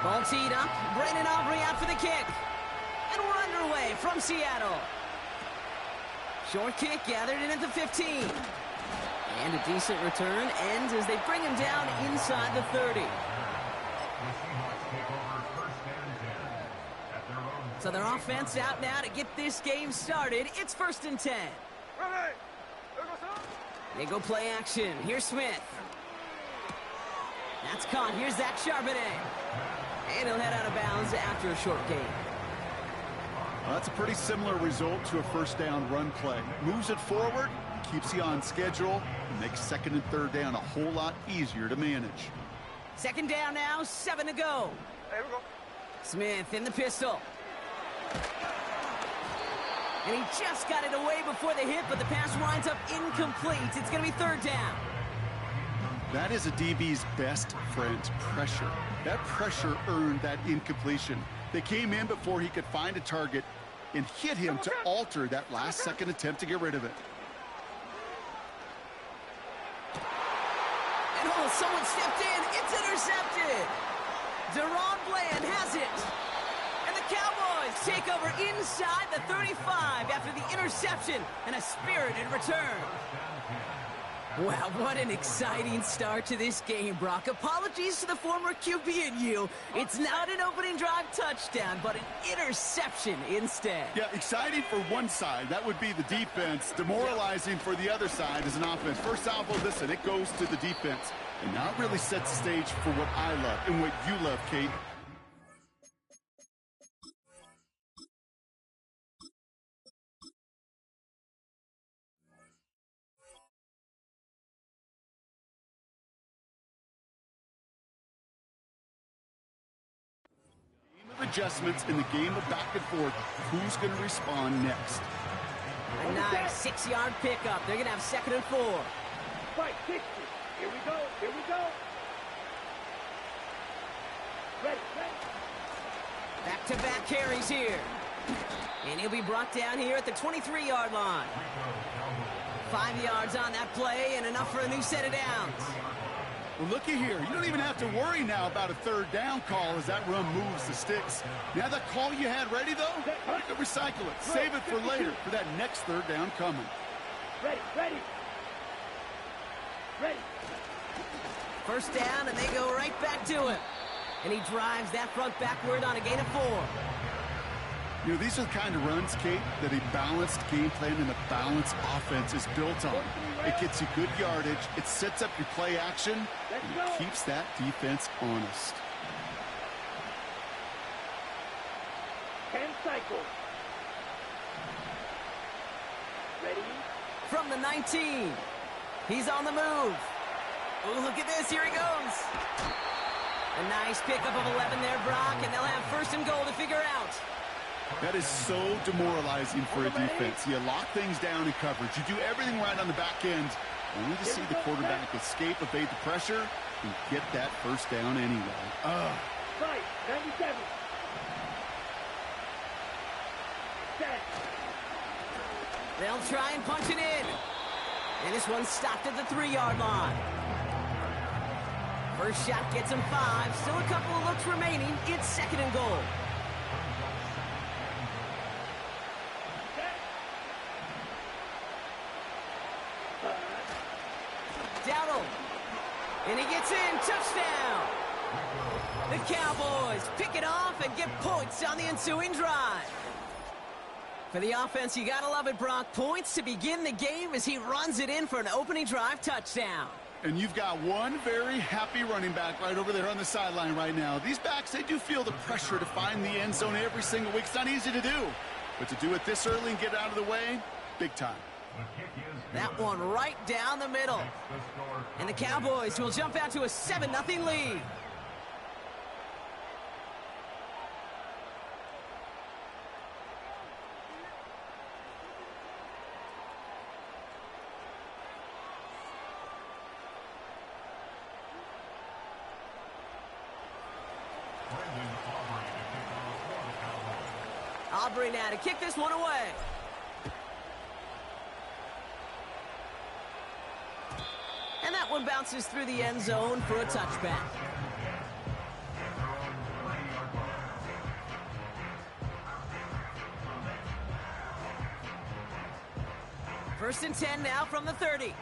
Ball teed up. Brandon Aubrey out for the kick. And we're underway from Seattle. Short kick gathered in at the 15. And a decent return ends as they bring him down inside the 30. So their offense out now to get this game started. It's 1st and 10. They go play action. Here's Smith. That's caught. Here's Zach Charbonnet. And he'll head out of bounds after a short gain. Well, that's a pretty similar result to a first down run play. Moves it forward, keeps you on schedule, and makes 2nd and 3rd down a whole lot easier to manage. 2nd down now, 7 to go. There we go. Smith in the pistol. And he just got it away before the hit, but the pass winds up incomplete. It's going to be 3rd down. That is a DB's best friend, pressure. That pressure earned that incompletion. They came in before he could find a target and hit him to alter that last-second attempt to get rid of it. And oh, someone stepped in. It's intercepted. Deron Bland has it. And the Cowboys take over inside the 35 after the interception and a spirited return. Wow, what an exciting start to this game, Brock. Apologies to the former QB and you. It's not an opening drive touchdown, but an interception instead. Yeah, exciting for one side. That would be the defense. Demoralizing for the other side as an offense. First salvo, listen, it goes to the defense. And now it really sets the stage for what I love and what you love, Kate. Adjustments in the game of back and forth. Who's going to respond next? A nice 6-yard pickup. They're going to have 2nd and 4. Fight, 60. Here we go. Here we go. Ready, ready. Back-to-back carries here. And he'll be brought down here at the 23-yard line. 5 yards on that play and enough for a new set of downs. Well, looky here. You don't even have to worry now about a 3rd down call as that run moves the sticks. Now that call you had ready, though, you can recycle it. Save it for later for that next 3rd down coming. Ready, ready. Ready. 1st down, and they go right back to him. And he drives that front backward on a gain of 4. You know, these are the kind of runs, Kate, that a balanced game plan and a balanced offense is built on. It gets you good yardage, it sets up your play action, and it keeps that defense honest. 10 cycles. Ready? From the 19. He's on the move. Oh, look at this. Here he goes. A nice pickup of 11 there, Brock, and they'll have 1st and goal to figure out. That is so demoralizing for a defense. You lock things down in coverage. You do everything right on the back end, only to see the quarterback escape, evade the pressure, and get that 1st down anyway. Fight, 97. Set. They'll try and punch it in. And this one's stopped at the 3-yard line. First shot gets him 5. Still a couple of looks remaining. It's 2nd and goal. Dowdle. And he gets in. Touchdown. The Cowboys pick it off and get points on the ensuing drive. For the offense, you gotta love it, Brock. Points to begin the game as he runs it in for an opening drive touchdown. And you've got one very happy running back right over there on the sideline right now. These backs, they do feel the pressure to find the end zone every single week. It's not easy to do. But to do it this early and get out of the way, big time. That one right down the middle. And the Cowboys will jump out to a 7-0 lead. Aubrey now to kick this one away. And that one bounces through the end zone for a touchback. First and 10 now from the 30.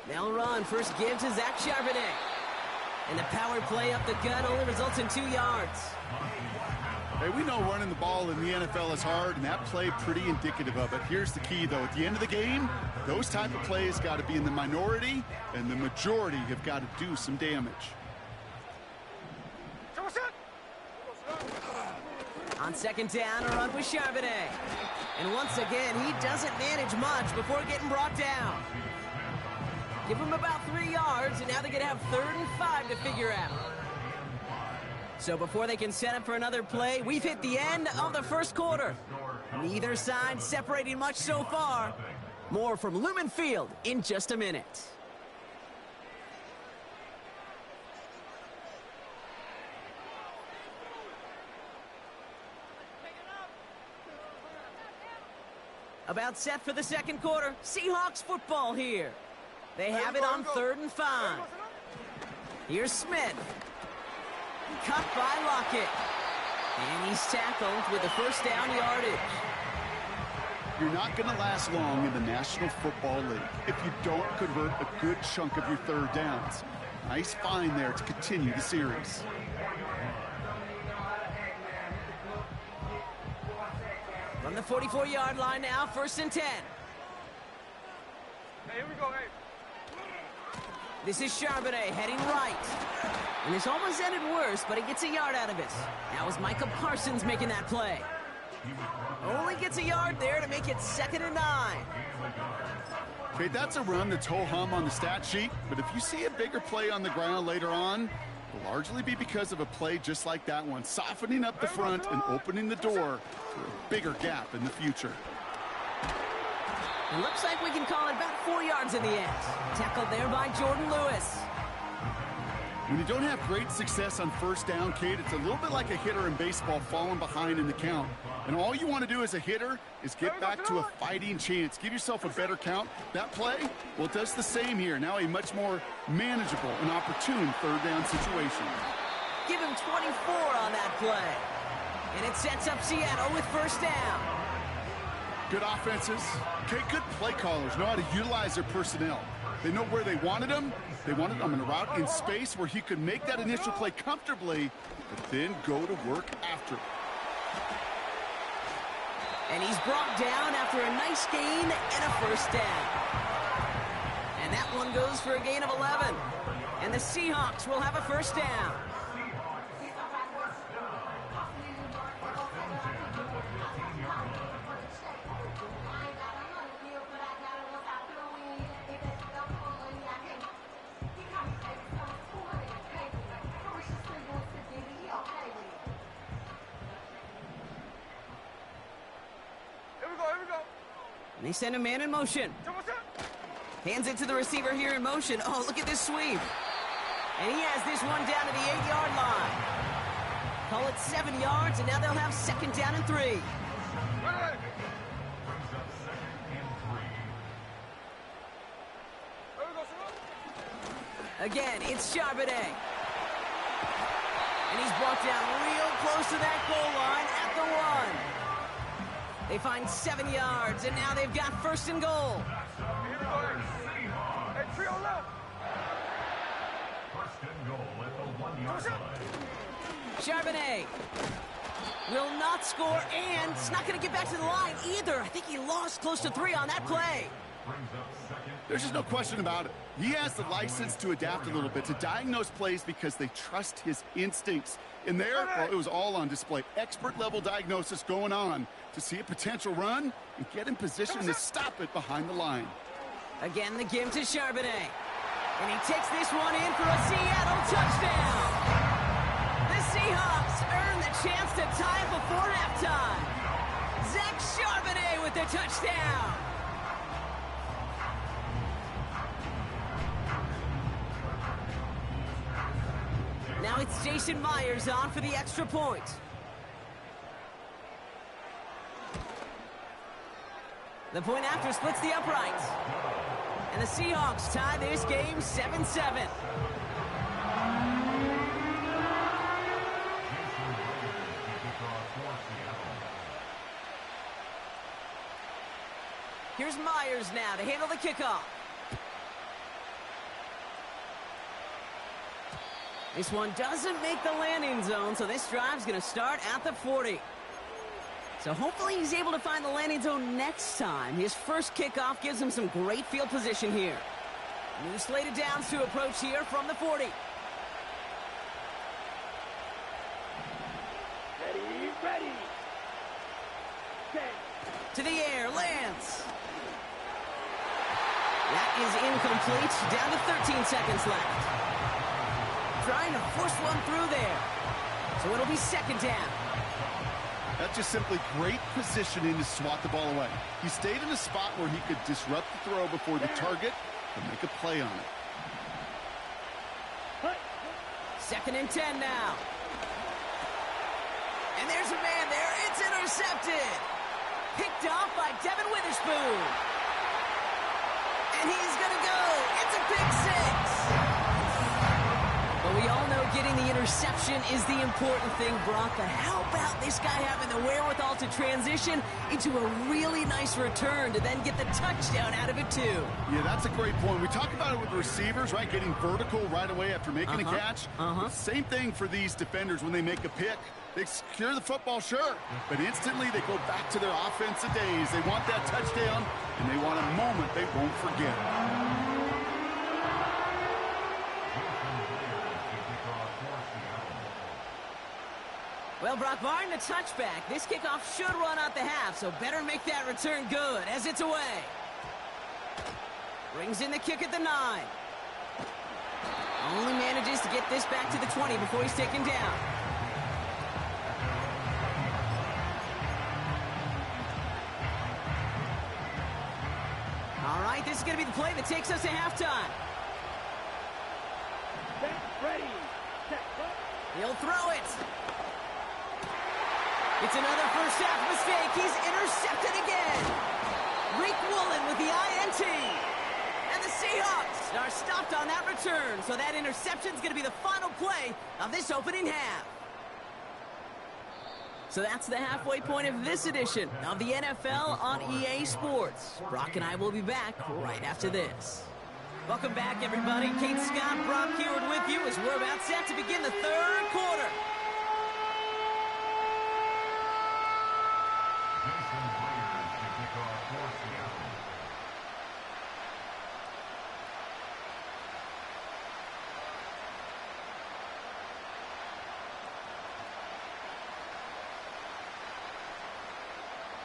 They'll run. First give to Zach Charbonnet. And the power play up the gut only results in 2 yards. Hey, we know running the ball in the NFL is hard, and that play pretty indicative of it. Here's the key, though. At the end of the game, those type of plays got to be in the minority, and the majority have got to do some damage. On second down, a run with Charbonnet. And once again, he doesn't manage much before getting brought down. Give him about 3 yards, and now they're going to have 3rd and 5 to figure out. So before they can set up for another play, we've hit the end of the first quarter. Neither side separating much so far. More from Lumen Field in just a minute. About set for the second quarter. Seahawks football here. They have it on 3rd and 5. Here's Smith. Cut by Lockett. And he's tackled with a first down yardage. You're not going to last long in the National Football League if you don't convert a good chunk of your 3rd downs. Nice find there to continue the series. From the 44-yard line now, 1st and 10. Hey, here we go, hey. This is Charbonnet heading right. And this almost ended worse, but he gets a yard out of it. That was Micah Parsons making that play. Only gets a yard there to make it 2nd and 9. Okay, that's a run that's ho-hum on the stat sheet, but if you see a bigger play on the ground later on, it'll largely be because of a play just like that one, softening up the front and opening the door for a bigger gap in the future. It looks like we can call it about 4 yards in the end. Tackled there by Jordan Lewis. When you don't have great success on 1st down, Kate, it's a little bit like a hitter in baseball falling behind in the count. And all you want to do as a hitter is get back to a fighting chance. Give yourself a better count. That play, well, it does the same here. Now a much more manageable and opportune 3rd down situation. Give him 24 on that play. And it sets up Seattle with 1st down. Good offenses. Okay, good play callers know how to utilize their personnel. They know where they wanted him. They wanted him in a route in space where he could make that initial play comfortably, but then go to work after. And he's brought down after a nice gain and a 1st down. And that one goes for a gain of 11. And the Seahawks will have a 1st down. And they send a man in motion. Hands it to the receiver here in motion. Oh, look at this sweep. And he has this one down to the 8-yard line. Call it 7 yards, and now they'll have 2nd down and 3. Again, it's Charbonnet. And he's brought down real close to that goal line at the 1. They find 7 yards, and now they've got 1st and goal. Hey, trio left. 1st and goal at the 1-yard line. Charbonnet will not score, and it's not going to get back to the line either. I think he lost close to 3 on that play. There's just no question about it. He has the license to adapt a little bit, to diagnose plays because they trust his instincts. In there, well, it was all on display. Expert-level diagnosis going on to see a potential run and get in position to stop it behind the line. Again, the give to Charbonnet. And he takes this one in for a Seattle touchdown. The Seahawks earn the chance to tie it before halftime. Zach Charbonnet with the touchdown. Now it's Jason Myers on for the extra point. The point after splits the uprights. And the Seahawks tie this game 7-7. Here's Myers now to handle the kickoff. This one doesn't make the landing zone, so this drive's going to start at the 40. So hopefully he's able to find the landing zone next time. His first kickoff gives him some great field position here. New slated downs to approach here from the 40. Ready. Set. To the air, Lance. That is incomplete. Down to 13 seconds left. Trying to force one through there. So it'll be second down. That's just simply great positioning to swat the ball away. He stayed in a spot where he could disrupt the throw before the target and make a play on it. Second and 10 now. And there's a man there. It's intercepted. Picked off by Devin Witherspoon. And he's going to go. It's a pick six. But we all know getting the interception is the important thing, Brock. But how about this guy having the wherewithal to transition into a really nice return to then get the touchdown out of it, too? Yeah, that's a great point. We talk about it with receivers, right? Getting vertical right away after making a catch. Same thing for these defenders when they make a pick. They secure the football, sure, but instantly they go back to their offensive days. They want that touchdown, and they want a moment they won't forget. Well, Brock, barring the touchback, this kickoff should run out the half, so better make that return good as it's away. Brings in the kick at the 9. Only manages to get this back to the 20 before he's taken down. All right, this is going to be the play that takes us to halftime. Ready. Set. He'll throw it. It's another first half mistake. He's intercepted again. Reek Woolen with the INT. And the Seahawks are stopped on that return. So that interception's going to be the final play of this opening half. So that's the halfway point of this edition of the NFL on EA Sports. Brock and I will be back right after this. Welcome back, everybody. Kate Scott, Brock Huard with you as we're about set to begin the third quarter.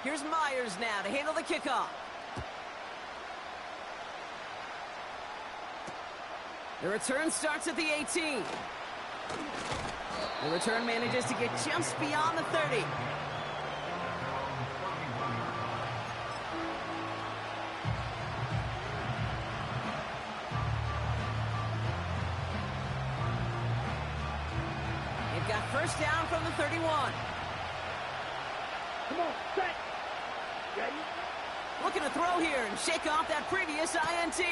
Here's Myers now to handle the kickoff. The return starts at the 18. The return manages to get just beyond the 30. They've got first down from the 31. Come on, set. Ready. Looking to throw here and shake off that previous INT.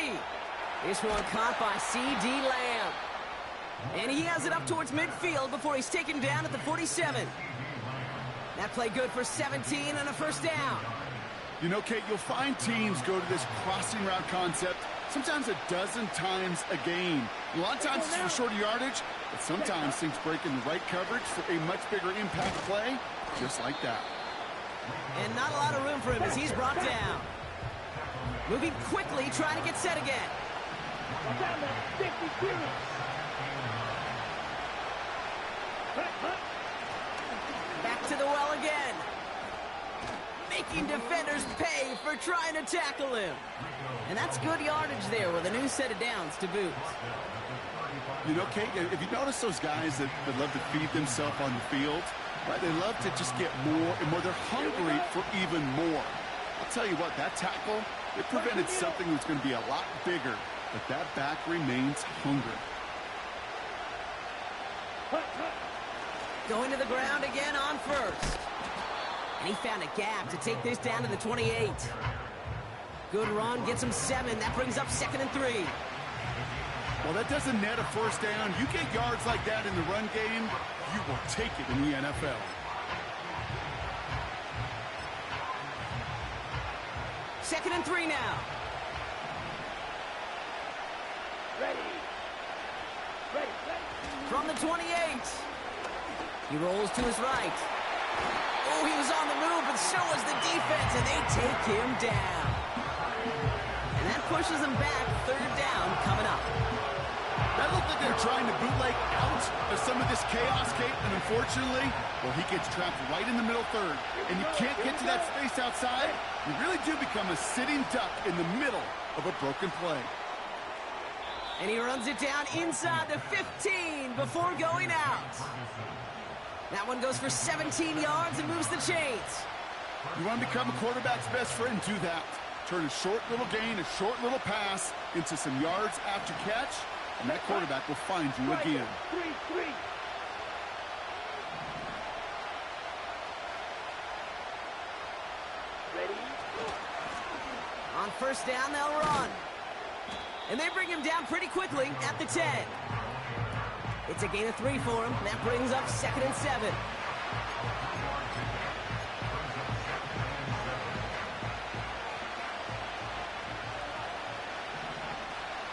This one caught by C.D. Lamb. And he has it up towards midfield before he's taken down at the 47. That play good for 17 and a first down. You know, Kate, you'll find teams go to this crossing route concept sometimes a dozen times a game. A lot of times it's for shorter yardage, but sometimes things break in the right coverage for a much bigger impact play, just like that. And not a lot of room for him as he's brought down. Moving quickly, trying to get set again. Down to 52. Back to the well again. Making defenders pay for trying to tackle him. And that's good yardage there with a new set of downs to boot. You know, Kate, if you notice those guys that love to feed themselves on the field, right, they love to just get more and more. They're hungry for even more. I'll tell you what, that tackle, it prevented something that's going to be a lot bigger, but that back remains hungry. Going to the ground again on first. And he found a gap to take this down to the 28. Good run, gets him 7. That brings up 2nd and 3. Well, that doesn't net a first down. You get yards like that in the run game, you will take it in the NFL. 2nd and 3 now. Ready. Ready. From the 28. He rolls to his right. Oh, he was on the move, but so was the defense, and they take him down. And that pushes him back. 3rd down coming up. That looked like they're trying to bootleg out of some of this chaos, Kate, and unfortunately, well, he gets trapped right in the middle third, and you can't get to that space outside. You really do become a sitting duck in the middle of a broken play. And he runs it down inside the 15 before going out. That one goes for 17 yards and moves the chains. You want to become a quarterback's best friend, do that. Turn a short little gain, a short little pass into some yards after catch, and that quarterback will find you again. 3-3. Ready. On 1st down, they'll run. And they bring him down pretty quickly at the 10. It's a gain of 3 for him. That brings up 2nd and 7.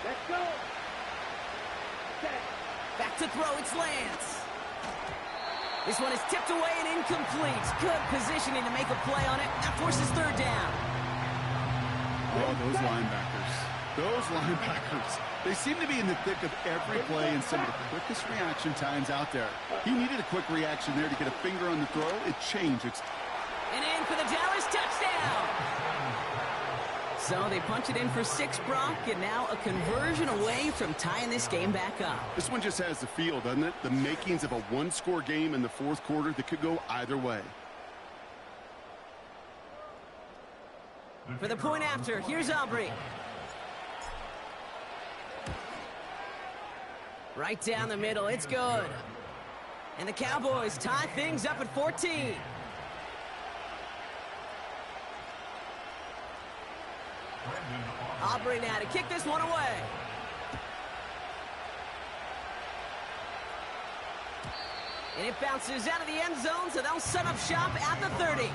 Let's go. Set. Back to throw, it's Lance. This one is tipped away and incomplete. Good positioning to make a play on it. That forces 3rd down. Oh, those linebackers. Those linebackers. They seem to be in the thick of every play and some of the quickest reaction times out there. He needed a quick reaction there to get a finger on the throw. It changed. And in for the Dallas touchdown. So they punch it in for 6, Brock, and now a conversion away from tying this game back up. This one just has the feel, doesn't it? The makings of a one-score game in the 4th quarter that could go either way. For the point after, here's Aubrey. Right down the middle, it's good. And the Cowboys tie things up at 14. Aubrey now to kick this one away. And it bounces out of the end zone, so they'll set up shop at the 30.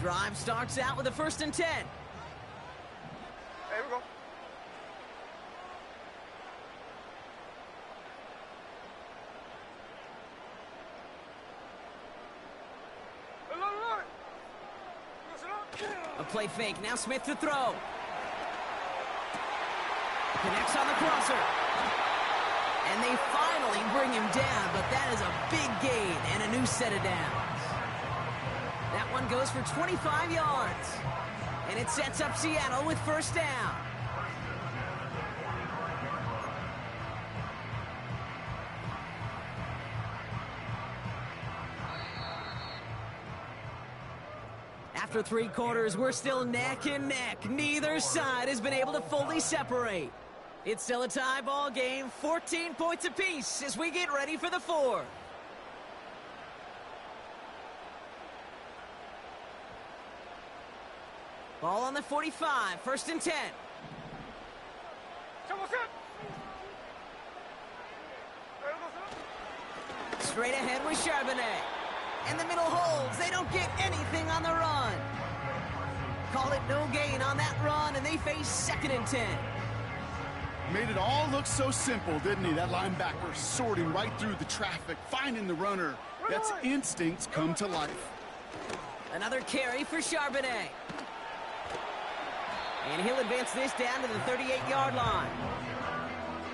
Drive starts out with a 1st and 10. Here we go. A play fake. Now Smith to throw. Connects on the crosser. And they finally bring him down, but that is a big gain and a new set of downs. That one goes for 25 yards. And it sets up Seattle with 1st down. After 3 quarters, we're still neck and neck. Neither side has been able to fully separate. It's still a tie ball game, 14 points apiece as we get ready for the 4th. Ball on the 45, 1st and 10. Straight ahead with Charbonnet. And the middle holds. They don't get anything on the run. Call it no gain on that run, and they face 2nd and 10. Made it all look so simple, didn't he? That linebacker sorting right through the traffic, finding the runner. That's instincts come to life. Another carry for Charbonnet. And he'll advance this down to the 38-yard line.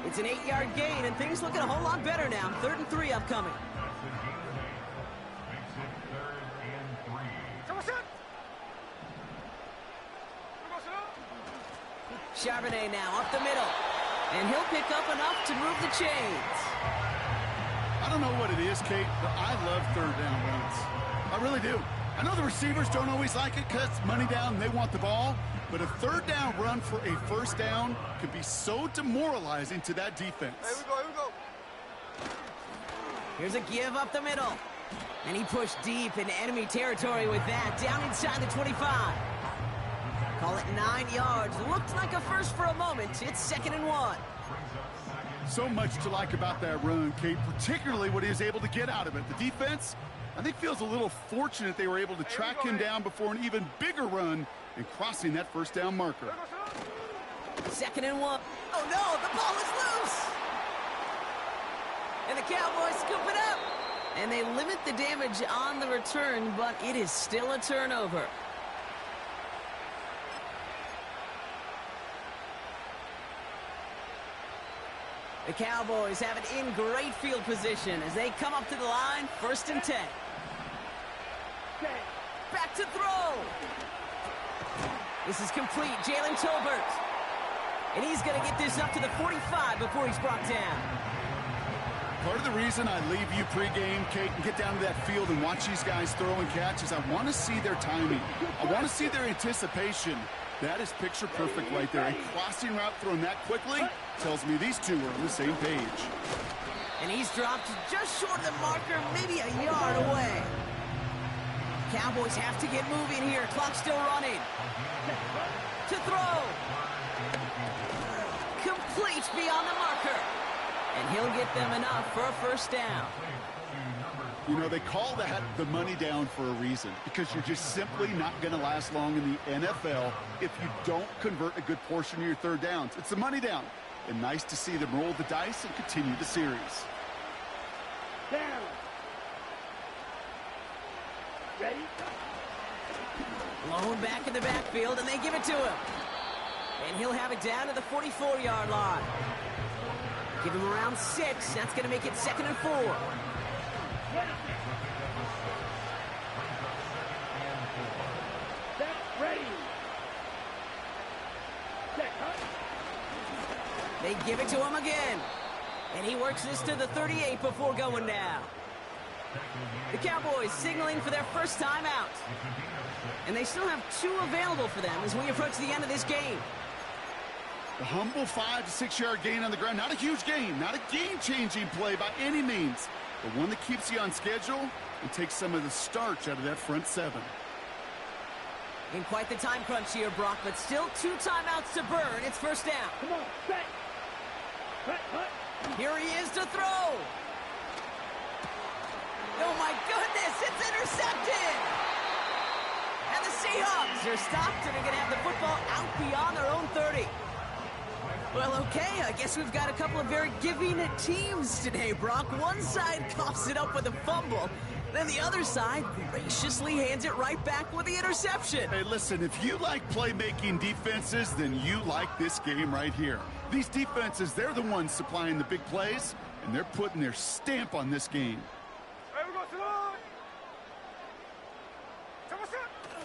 It's an 8-yard gain, and things looking a whole lot better now. 3rd and 3 upcoming. Charbonnet now up the middle. And he'll pick up enough to move the chains. I don't know what it is, Kate, but I love 3rd down runs. I really do. I know the receivers don't always like it because it's money down and they want the ball, but a 3rd down run for a 1st down could be so demoralizing to that defense. Here we go. Here's a give up the middle. And he pushed deep into enemy territory with that, down inside the 25. Call it 9 yards. Looked like a first for a moment. It's 2nd and 1. So much to like about that run, Kate, particularly what he was able to get out of it. The defense, I think, feels a little fortunate they were able to track him down before an even bigger run and crossing that first down marker. 2nd and 1. Oh, no, the ball is loose. And the Cowboys scoop it up. And they limit the damage on the return, but it is still a turnover. The Cowboys have it in great field position as they come up to the line, 1st and 10. Back to throw. This is complete. Jalen Tolbert. And he's going to get this up to the 45 before he's brought down. Part of the reason I leave you pregame, Kate, and get down to that field and watch these guys throw and catch is I want to see their timing. I want to see their anticipation. That is picture perfect right there. A crossing route thrown that quickly tells me these two are on the same page. And he's dropped just short of the marker, maybe a yard away. Cowboys have to get moving here. Clock still running. To throw. Complete beyond the marker. And he'll get them enough for a 1st down. You know, they call that the money down for a reason, because you're just simply not going to last long in the NFL if you don't convert a good portion of your 3rd downs. It's the money down. And nice to see them roll the dice and continue the series. Down. Ready? Blown back in the backfield, and they give it to him. And he'll have it down to the 44-yard line. Give him around 6. That's going to make it 2nd and 4. Ready. They give it to him again. And he works this to the 38 before going down. The Cowboys signaling for their 1st time out. And they still have 2 available for them as we approach the end of this game. The humble 5 to 6 yard gain on the ground. Not a huge gain, not a game-changing play by any means, but one that keeps you on schedule and takes some of the starch out of that front 7. In quite the time crunch here, Brock, but still 2 timeouts to burn. It's 1st down. Come on, set. Cut. Here he is to throw. Oh, my goodness, it's intercepted. And the Seahawks are stopped, and they're going to have the football out beyond their own 30. Well, okay, I guess we've got a couple of very giving teams today, Brock. One side coughs it up with a fumble, then the other side graciously hands it right back with the interception. Hey, listen, if you like playmaking defenses, then you like this game right here. These defenses, they're the ones supplying the big plays, and they're putting their stamp on this game.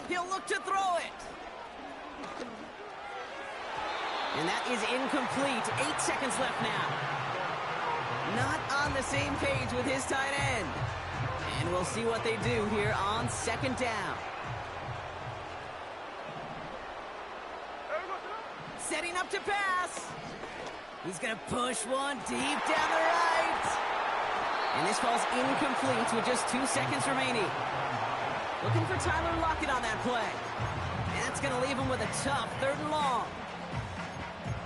He'll look to throw it. And that is incomplete. 8 seconds left now. Not on the same page with his tight end. And we'll see what they do here on 2nd down. Setting up to pass. He's going to push one deep down the right. And this falls incomplete with just 2 seconds remaining. Looking for Tyler Lockett on that play. And that's going to leave him with a tough 3rd and long.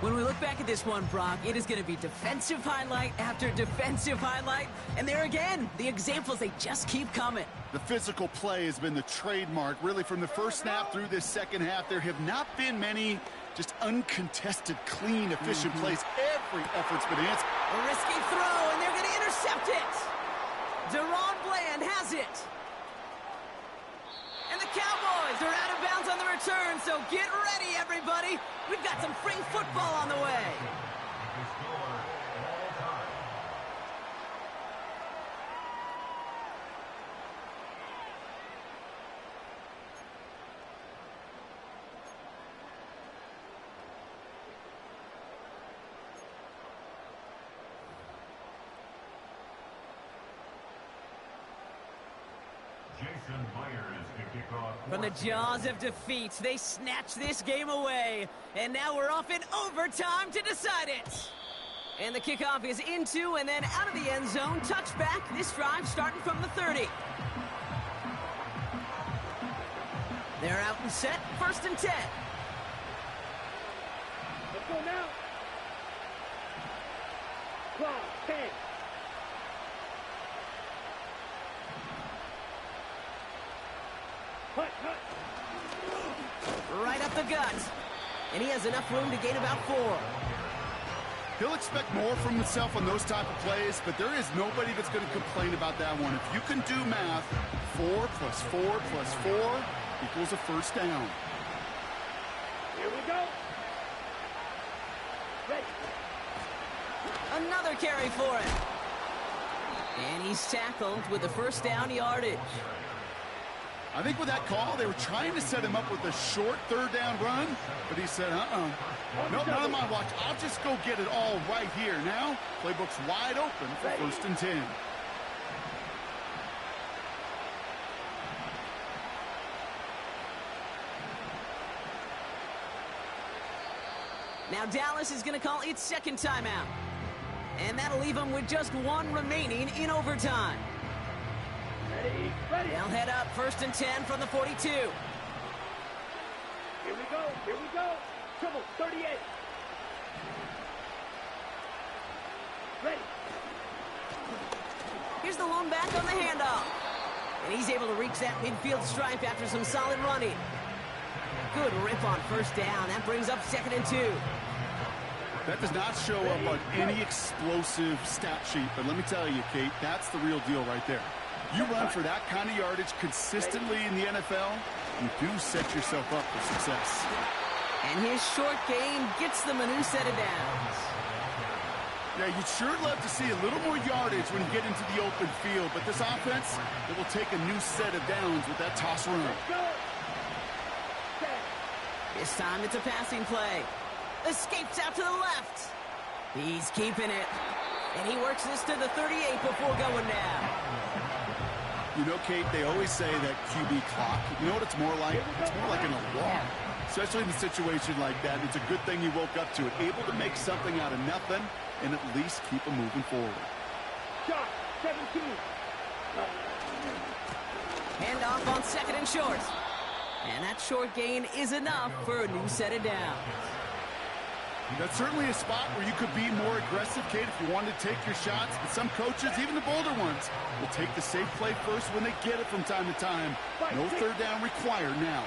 When we look back at this one, Brock, it is going to be defensive highlight after defensive highlight. And there again, the examples, they just keep coming. The physical play has been the trademark, really, from the first snap through this 2nd half. There have not been many just uncontested, clean, efficient plays. Every effort's been answered. A risky throw, and they're going to intercept it. Deron Bland has it. And the Cowboys are out of bounds on the return, so get ready, everybody. We've got some free football on the way. From the jaws of defeat, they snatch this game away. And now we're off in overtime to decide it. And the kickoff is into and then out of the end zone. Touchback, this drive starting from the 30. They're out and set, 1st and 10. Let's go now. 12, 10. Hut, hut. Right up the gut. And he has enough room to gain about 4. He'll expect more from himself on those type of plays, but there is nobody that's going to complain about that one. If you can do math, 4 plus 4 plus 4 equals a first down. Here we go. Ready. Another carry for him. And he's tackled with the first down yardage. I think with that call, they were trying to set him up with a short third down run, but he said, nope, not on my watch. I'll just go get it all right here. Now, playbook's wide open for first and 10. Now Dallas is going to call its second timeout. And that'll leave them with just 1 remaining in overtime. Ready, ready. They'll head up first and 10 from the 42. Here we go, here we go. Triple, 38. Ready. Here's the lone back on the handoff. And he's able to reach that midfield stripe after some solid running. Good rip on first down. That brings up second and 2. That does not show up on any explosive stat sheet, but let me tell you, Kate, that's the real deal right there. You run for that kind of yardage consistently in the NFL, you do set yourself up for success. And his short gain gets them a new set of downs. Yeah, you'd sure love to see a little more yardage when you get into the open field, but this offense, it will take a new set of downs with that toss run. Go. This time it's a passing play. Escapes out to the left. He's keeping it. And he works this to the 38 before going down. You know, Kate, they always say that QB clock, you know what it's more like? It's more like an alarm. Especially in a situation like that, it's a good thing you woke up to it. Able to make something out of nothing and at least keep them moving forward. Shot, 17. Hand off on second and short. And that short gain is enough for a new set of downs. That's certainly a spot where you could be more aggressive, Kate, if you wanted to take your shots. But some coaches, even the bolder ones, will take the safe play first when they get it from time to time. No third down required now.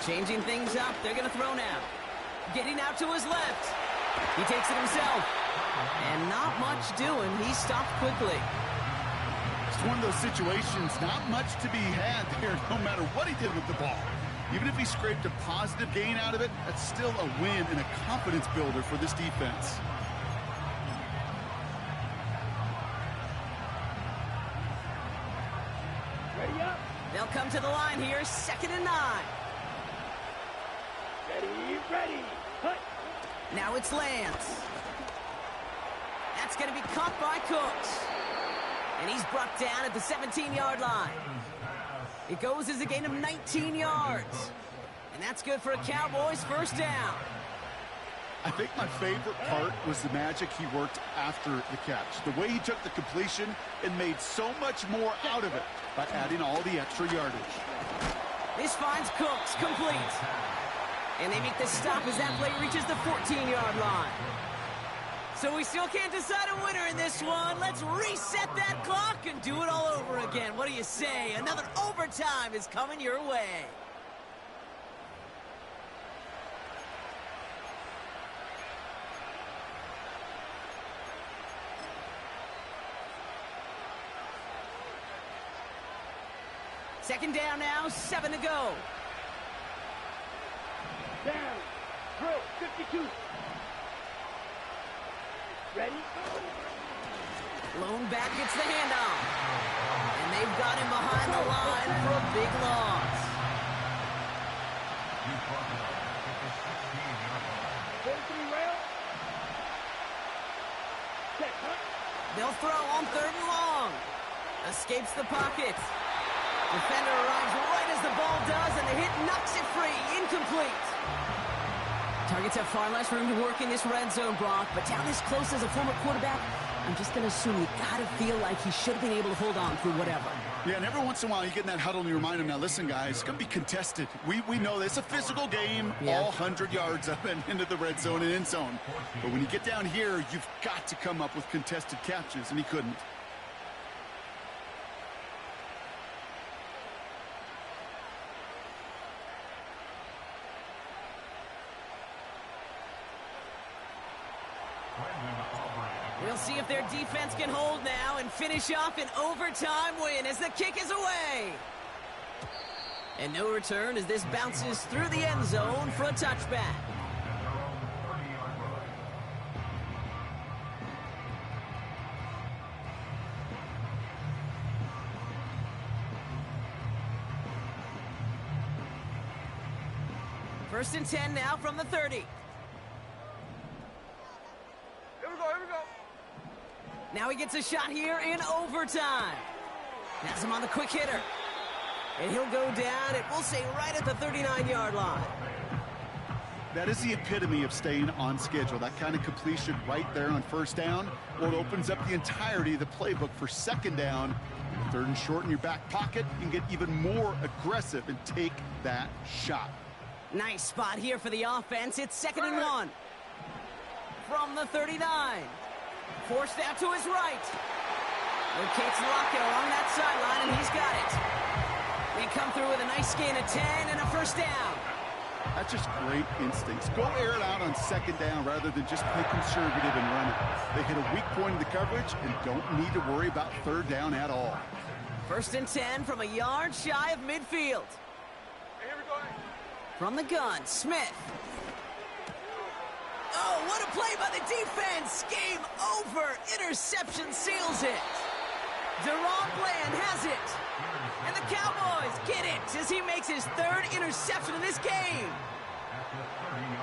Changing things up. They're going to throw now. Getting out to his left. He takes it himself. And not much doing. He stopped quickly. It's one of those situations, not much to be had there, no matter what he did with the ball. Even if he scraped a positive gain out of it, that's still a win and a confidence builder for this defense. Ready up. They'll come to the line here, second and 9. Ready, ready. Hut. Now it's Lance. That's going to be caught by Cooks. And he's brought down at the 17-yard line. It goes as a gain of 19 yards. And that's good for a Cowboys first down. I think my favorite part was the magic he worked after the catch. The way he took the completion and made so much more out of it by adding all the extra yardage. This finds Cooks complete. And they make the stop as that play reaches the 14-yard line. So we still can't decide a winner in this one. Let's reset that clock and do it all over again. What do you say? Another overtime is coming your way. Second down now, 7 to go. Down. Drill, 52. Ready? Lone back gets the handoff. And they've got him behind the line for a big loss. 43 rail. Check, huh? They'll throw on third and long. Escapes the pocket. Defender arrives right as the ball does, and the hit knocks it free. Incomplete. Targets have far less room to work in this red zone, Brock, but down this close as a former quarterback, I'm just going to assume you got to feel like he should have been able to hold on through whatever. Yeah, and every once in a while you get in that huddle and you remind him, now listen, guys, it's going to be contested. We know this. It's a physical game, all 100 yards up and into the red zone and end zone. But when you get down here, you've got to come up with contested catches, and he couldn't. We'll see if their defense can hold now and finish off an overtime win as the kick is away. And no return as this bounces through the end zone for a touchback. First and 10 now from the 30. Now he gets a shot here in overtime. Has him on the quick hitter. And he'll go down, and we'll say right at the 39-yard line. That is the epitome of staying on schedule. That kind of completion right there on first down. Well, it opens up the entirety of the playbook for second down. Third and short in your back pocket. You can get even more aggressive and take that shot. Nice spot here for the offense. It's 2nd and 1. From the 39. Forced out to his right. Locates Lockett along that sideline, and he's got it. They come through with a nice gain of 10 and a first down. That's just great instincts. Go air it out on second down rather than just play conservative and run it. They hit a weak point in the coverage and don't need to worry about third down at all. First and 10 from a yard shy of midfield. Here we go. From the gun, Smith. Oh, what a play by the defense! Game over! Interception seals it! DaRon Bland has it! And the Cowboys get it as he makes his 3rd interception in this game!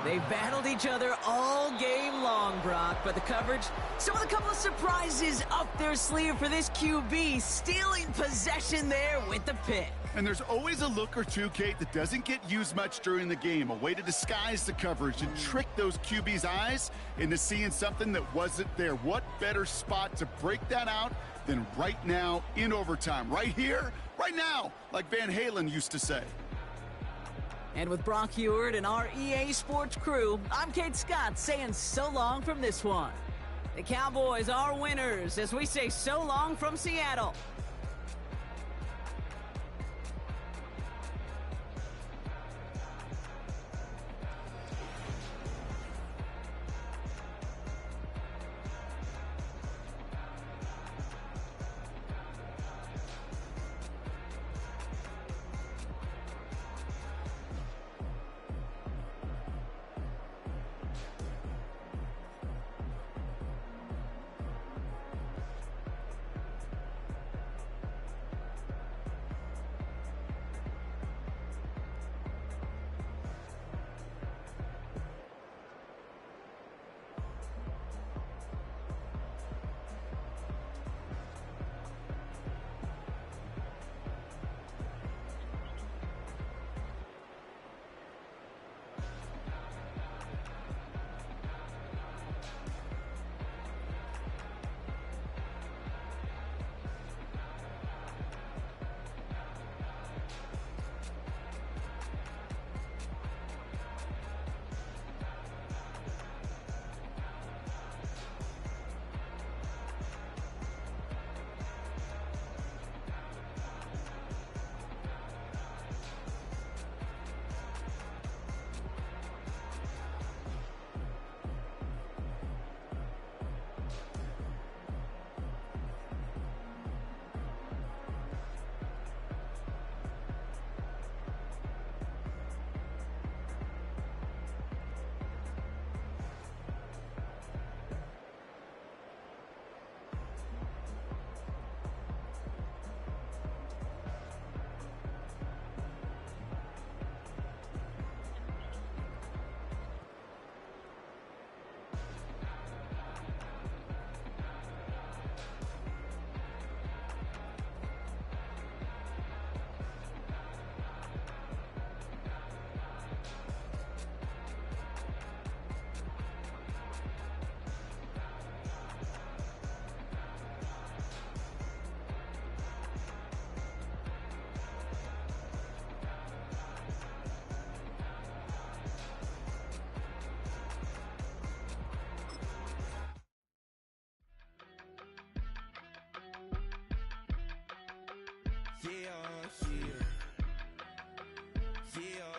They've battled each other all game long, Brock, but the coverage, some of the couple of surprises up their sleeve for this QB, stealing possession there with the pick. And there's always a look or two, Kate, that doesn't get used much during the game. A way to disguise the coverage and trick those QB's eyes into seeing something that wasn't there. What better spot to break that out than right now in overtime? Right here, right now, like Van Halen used to say. And with Brock Huard and our EA Sports crew, I'm Kate Scott saying so long from this one. The Cowboys are winners as we say so long from Seattle. Yeah, yeah. Yeah, yeah.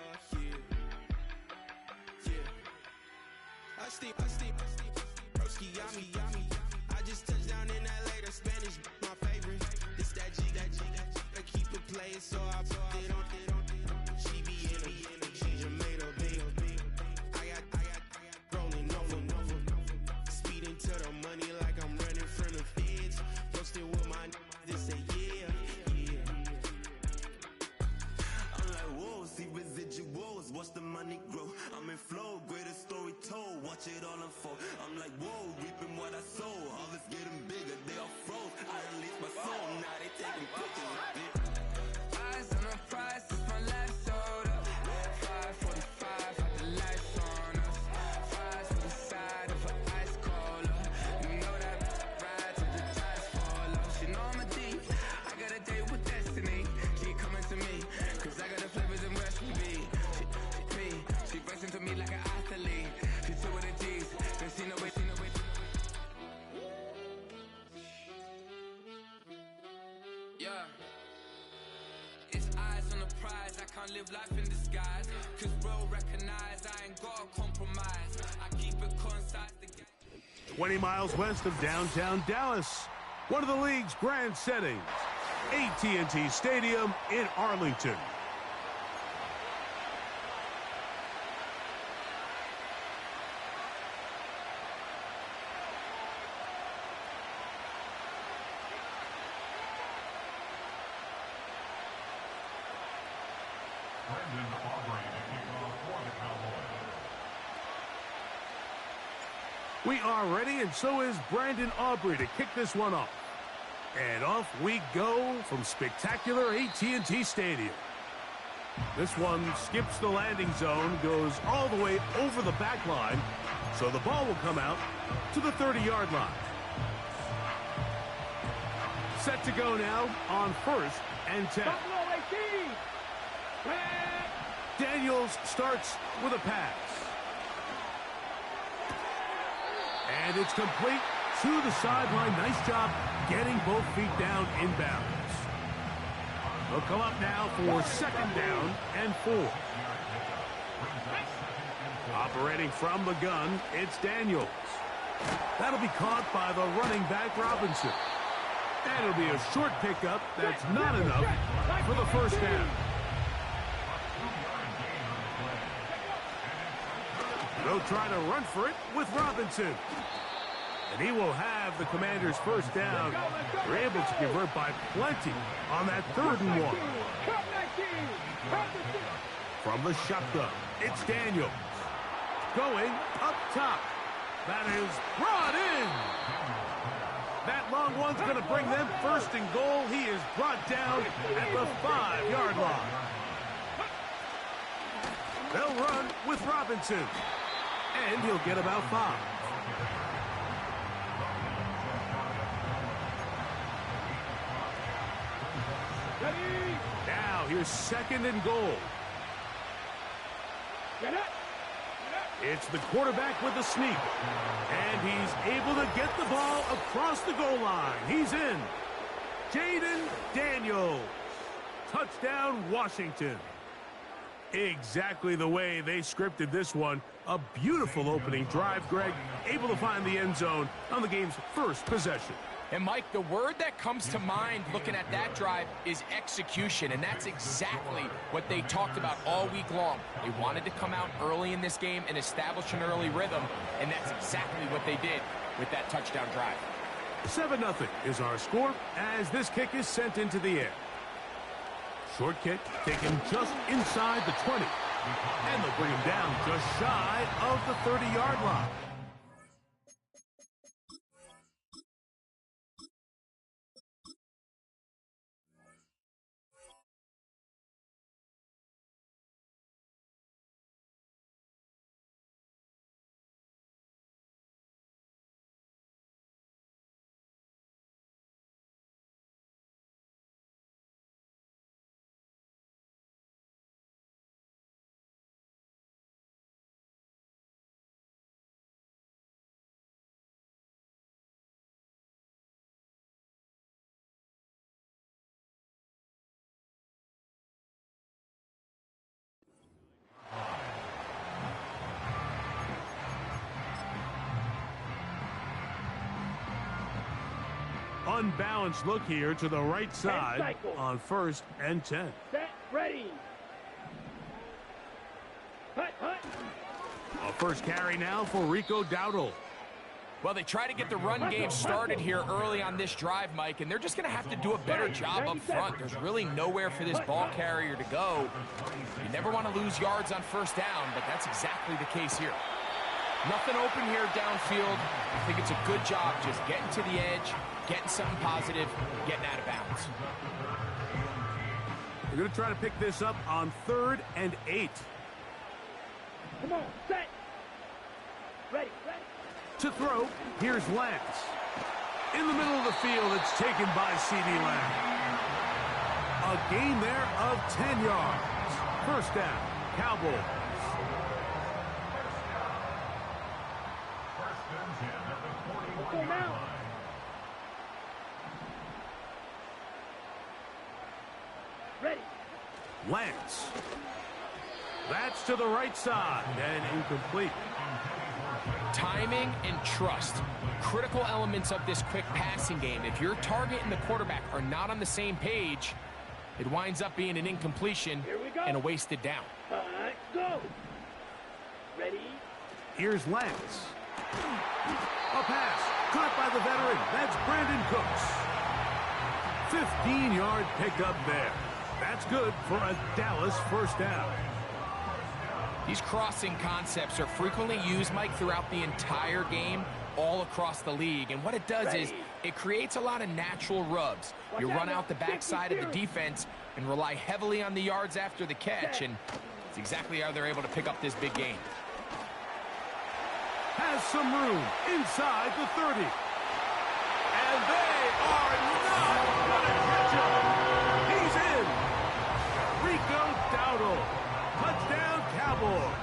Yeah. Broski, yummy. I just touched down in LA, the Spanish, my favorite. This that G. I keep it playing, so I put it on. She be in it, she just made a big. I got rolling over. Speeding to the money like I'm running from the feds. Posting with my this say yeah. I'm like, whoa, see residuals, watch the money grow. I'm in flow, greatest story told, watch it all unfold. I'm like, whoa, reaping what I sow. Harvest getting bigger, they all froze. I unleashed my soul, now they taking pictures of it. Eyes on the prize, it's my last soda. 5:45, had the lights on us. Fries for the side of an ice cola. You know that ride till the tires fall off. She know I'm a D, I got a date with destiny. She coming to me, cause I got the flavors and recipe. She racing to me like an athlete. She two with the G's, then she know it. Yeah. It's eyes on the prize, I can't live life in disguise. Cause bro recognize I ain't gotta compromise. I keep it concise. 20 miles west of downtown Dallas, one of the league's grand settings, AT&T Stadium in Arlington. Brendan Aubrey to kick off for the Cowboys. We are ready, and so is Brandon Aubrey to kick this one off. And off we go from spectacular AT&T Stadium. This one skips the landing zone, goes all the way over the back line, so the ball will come out to the 30-yard line. Set to go now on 1st and 10. Daniels starts with a pass. And it's complete to the sideline. Nice job getting both feet down inbounds. They'll come up now for 2nd down and 4. Operating from the gun, it's Daniels. That'll be caught by the running back Robinson. And it'll be a short pickup that's not enough for the 1st down. They'll try to run for it with Robinson. And he will have the Commanders' 1st down. They're able to convert by plenty on that 3rd and 1. From the shotgun, it's Daniels. Going up top. That is brought in. That long one's going to bring them 1st and goal. He is brought down at the 5-yard line. They'll run with Robinson. And he'll get about 5. Now here's 2nd and goal. It's the quarterback with the sneak. And he's able to get the ball across the goal line. He's in. Jaden Daniels. Touchdown, Washington. Exactly the way they scripted this one. A beautiful opening drive, Greg. Able to find the end zone on the game's 1st possession. And, Mike, the word that comes to mind looking at that drive is execution, and that's exactly what they talked about all week long. They wanted to come out early in this game and establish an early rhythm, and that's exactly what they did with that touchdown drive. 7-0 is our score as this kick is sent into the air. Short kick taken just inside the 20. And they'll bring him down just shy of the 30-yard line. unbalanced look here to the right side on 1st and 10. Set, ready. Hut, hut. A first carry now for Rico Dowdle. Well, they try to get the run game started here early on this drive, Mike, and they're just going to have to do a better job up front. There's really nowhere for this ball carrier to go. You never want to lose yards on first down, but that's exactly the case here. Nothing open here downfield. I think it's a good job just getting to the edge, getting something positive, getting out of bounds. They're going to try to pick this up on 3rd and 8. Come on, set. Ready, ready. To throw, here's Lance. In the middle of the field, it's taken by C.D. Lamb. A gain there of 10 yards. First down, Cowboys. Let's go now. Ready. Lance. That's to the right side and incomplete. Timing and trust, critical elements of this quick passing game. If your target and the quarterback are not on the same page, it winds up being an incompletion and a wasted down. All right, go. Ready. Here's Lance. A pass caught by the veteran. That's Brandon Cooks. 15-yard pickup there. That's good for a Dallas first down. These crossing concepts are frequently used, Mike, throughout the entire game, all across the league. And what it does is it creates a lot of natural rubs. You run out the backside of the defense and rely heavily on the yards after the catch, and it's exactly how they're able to pick up this big gain. Has some room inside the 30. And they are not going to catch him. He's in. Rico Dowdle. Touchdown, Cowboys.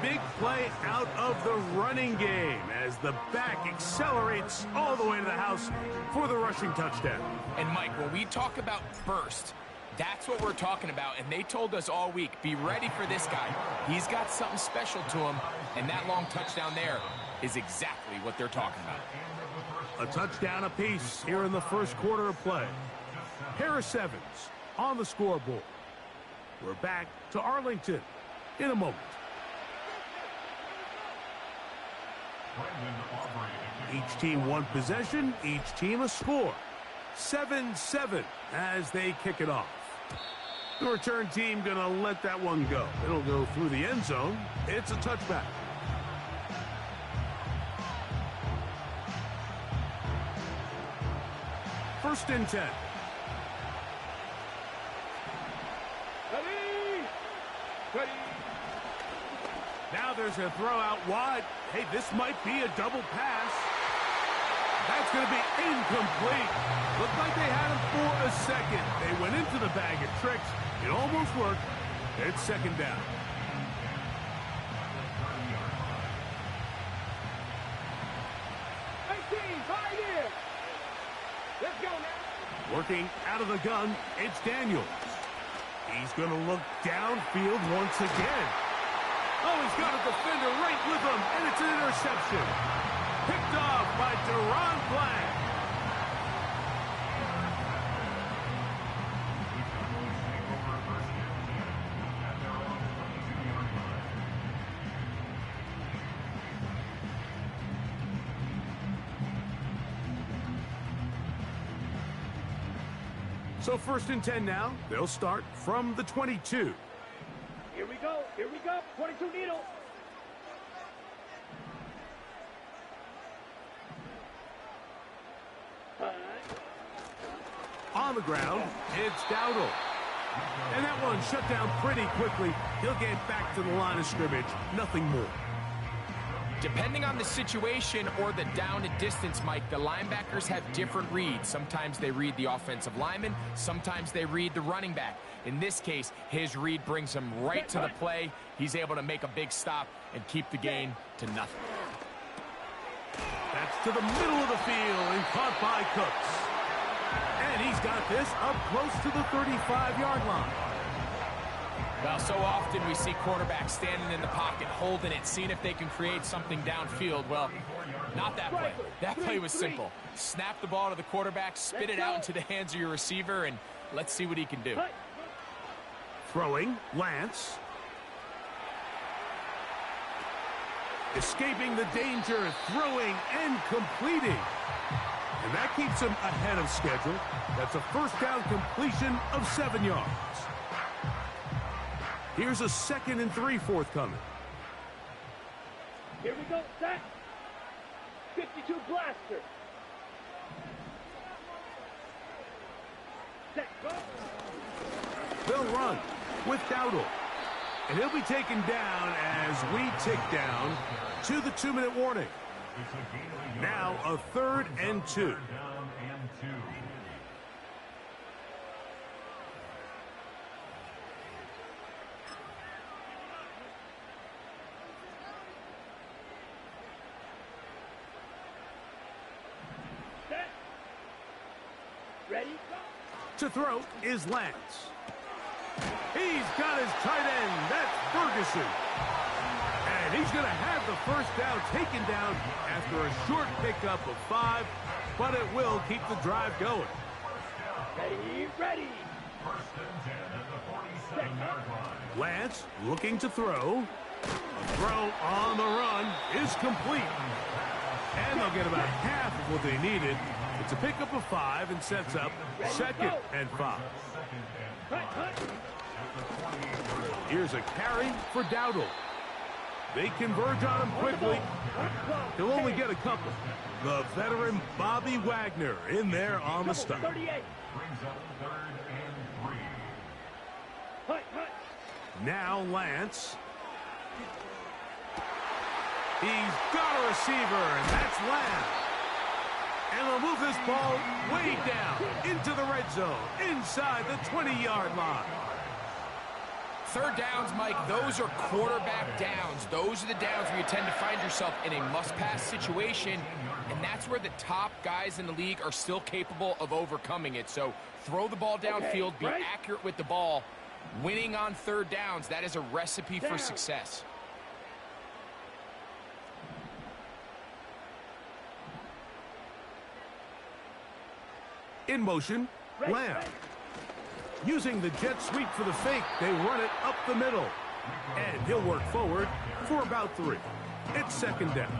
Big play out of the running game as the back accelerates all the way to the house for the rushing touchdown. And, Mike, when we talk about burst, that's what we're talking about. And they told us all week, be ready for this guy. He's got something special to him, and that long touchdown there is exactly what they're talking about. A touchdown apiece here in the first quarter of play. Harris Evans on the scoreboard. We're back to Arlington in a moment. Each team one possession, each team a score. 7-7 as they kick it off. The return team gonna let that one go. It'll go through the end zone. It's a touchback. First and 10. Ready. Now there's a throw out wide. Hey, this might be a double pass. That's going to be incomplete. Looked like they had him for a second. They went into the bag of tricks. It almost worked. It's second down. Right here. Let's go now. Working out of the gun, it's Daniels. He's going to look downfield once again. Oh, he's got a defender right with him, and it's an interception. Picked off by Deron Bland. So first and 10 now. They'll start from the 22. Here we go. Here we go. 22 needle. On the ground, it's Dowdle. And that one shut down pretty quickly. He'll get back to the line of scrimmage. Nothing more. Depending on the situation or the down and distance, Mike, the linebackers have different reads. Sometimes they read the offensive lineman. Sometimes they read the running back. In this case, his read brings him right to the play. He's able to make a big stop and keep the gain to nothing. That's to the middle of the field and caught by Cooks. And he's got this up close to the 35-yard line. Well, so often we see quarterbacks standing in the pocket, holding it, seeing if they can create something downfield. Well, not that play. That play was simple. Snap the ball to the quarterback, spit it out into the hands of your receiver, and let's see what he can do. Throwing, Lance. Escaping the danger, throwing and completing. And that keeps him ahead of schedule. That's a first down completion of 7 yards. Here's a 2nd and 3 forthcoming. Here we go, set. 52 blaster. Set, go. They'll run with Dowdle. And he'll be taken down as we tick down to the 2-minute warning. Now a 3rd and 2. Set. Ready, go. To throw is Lance. He's got his tight end. That's Ferguson. And he's going to have the first down taken down after a short pickup of 5, but it will keep the drive going. Ready, ready. Lance looking to throw. A throw on the run is complete. And they'll get about half of what they needed. It's a pickup of 5 and sets up 2nd and 5. Here's a carry for Dowdle. They converge on him quickly. He'll only get a couple. The veteran Bobby Wagner in there on the stop. 38. Now Lance. He's got a receiver, and that's Lamb. And they'll move this ball way down into the red zone, inside the 20-yard line. 3rd downs, Mike, those are quarterback downs. Those are the downs where you tend to find yourself in a must-pass situation, and that's where the top guys in the league are still capable of overcoming it. So throw the ball downfield, be accurate with the ball. Winning on 3rd downs, that is a recipe for success. In motion, Lamb. Using the jet sweep for the fake, they run it up the middle. And he'll work forward for about 3. It's 2nd down.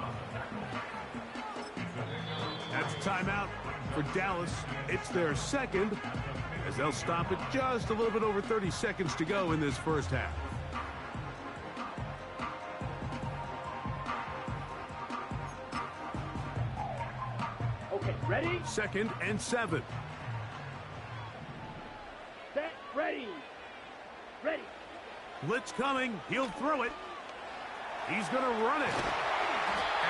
That's a timeout for Dallas. It's their 2nd, as they'll stop it just a little bit over 30 seconds to go in this first half. Okay, ready, 2nd and 7. set, ready. Ready. Blitz coming. He'll throw it. He's going to run it.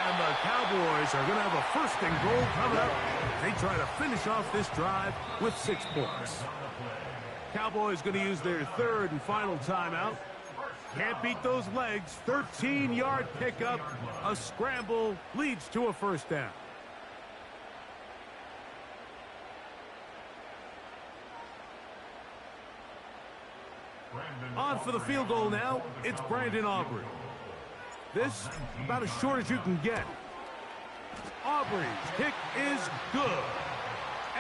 And the Cowboys are going to have a 1st and goal coming up. They try to finish off this drive with 6 points. Cowboys going to use their 3rd and final timeout. Can't beat those legs. 13-yard pickup. A scramble leads to a 1st down. On for the field goal now, it's Brandon Aubrey. This, about as short as you can get. Aubrey's kick is good.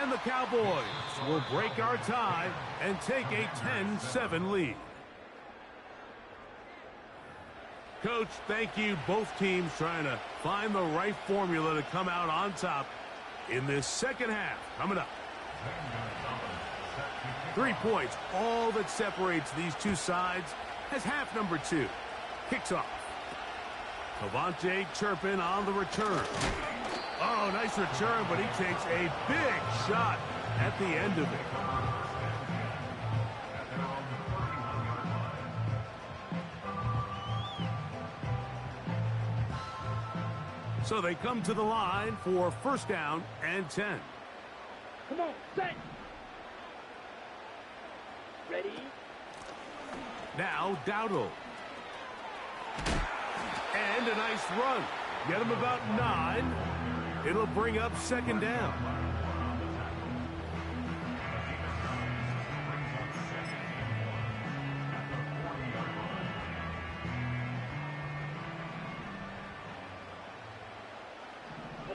And the Cowboys will break our tie and take a 10-7 lead. Coach, thank you. Both teams trying to find the right formula to come out on top in this 2nd half. Coming up. 3 points, all that separates these two sides as half number 2 kicks off. Cavante Turpin on the return. Oh, nice return, but he takes a big shot at the end of it. So they come to the line for 1st down and 10. Come on, set. Ready. Now Dowdle. And a nice run. Get him about 9. It'll bring up 2nd down.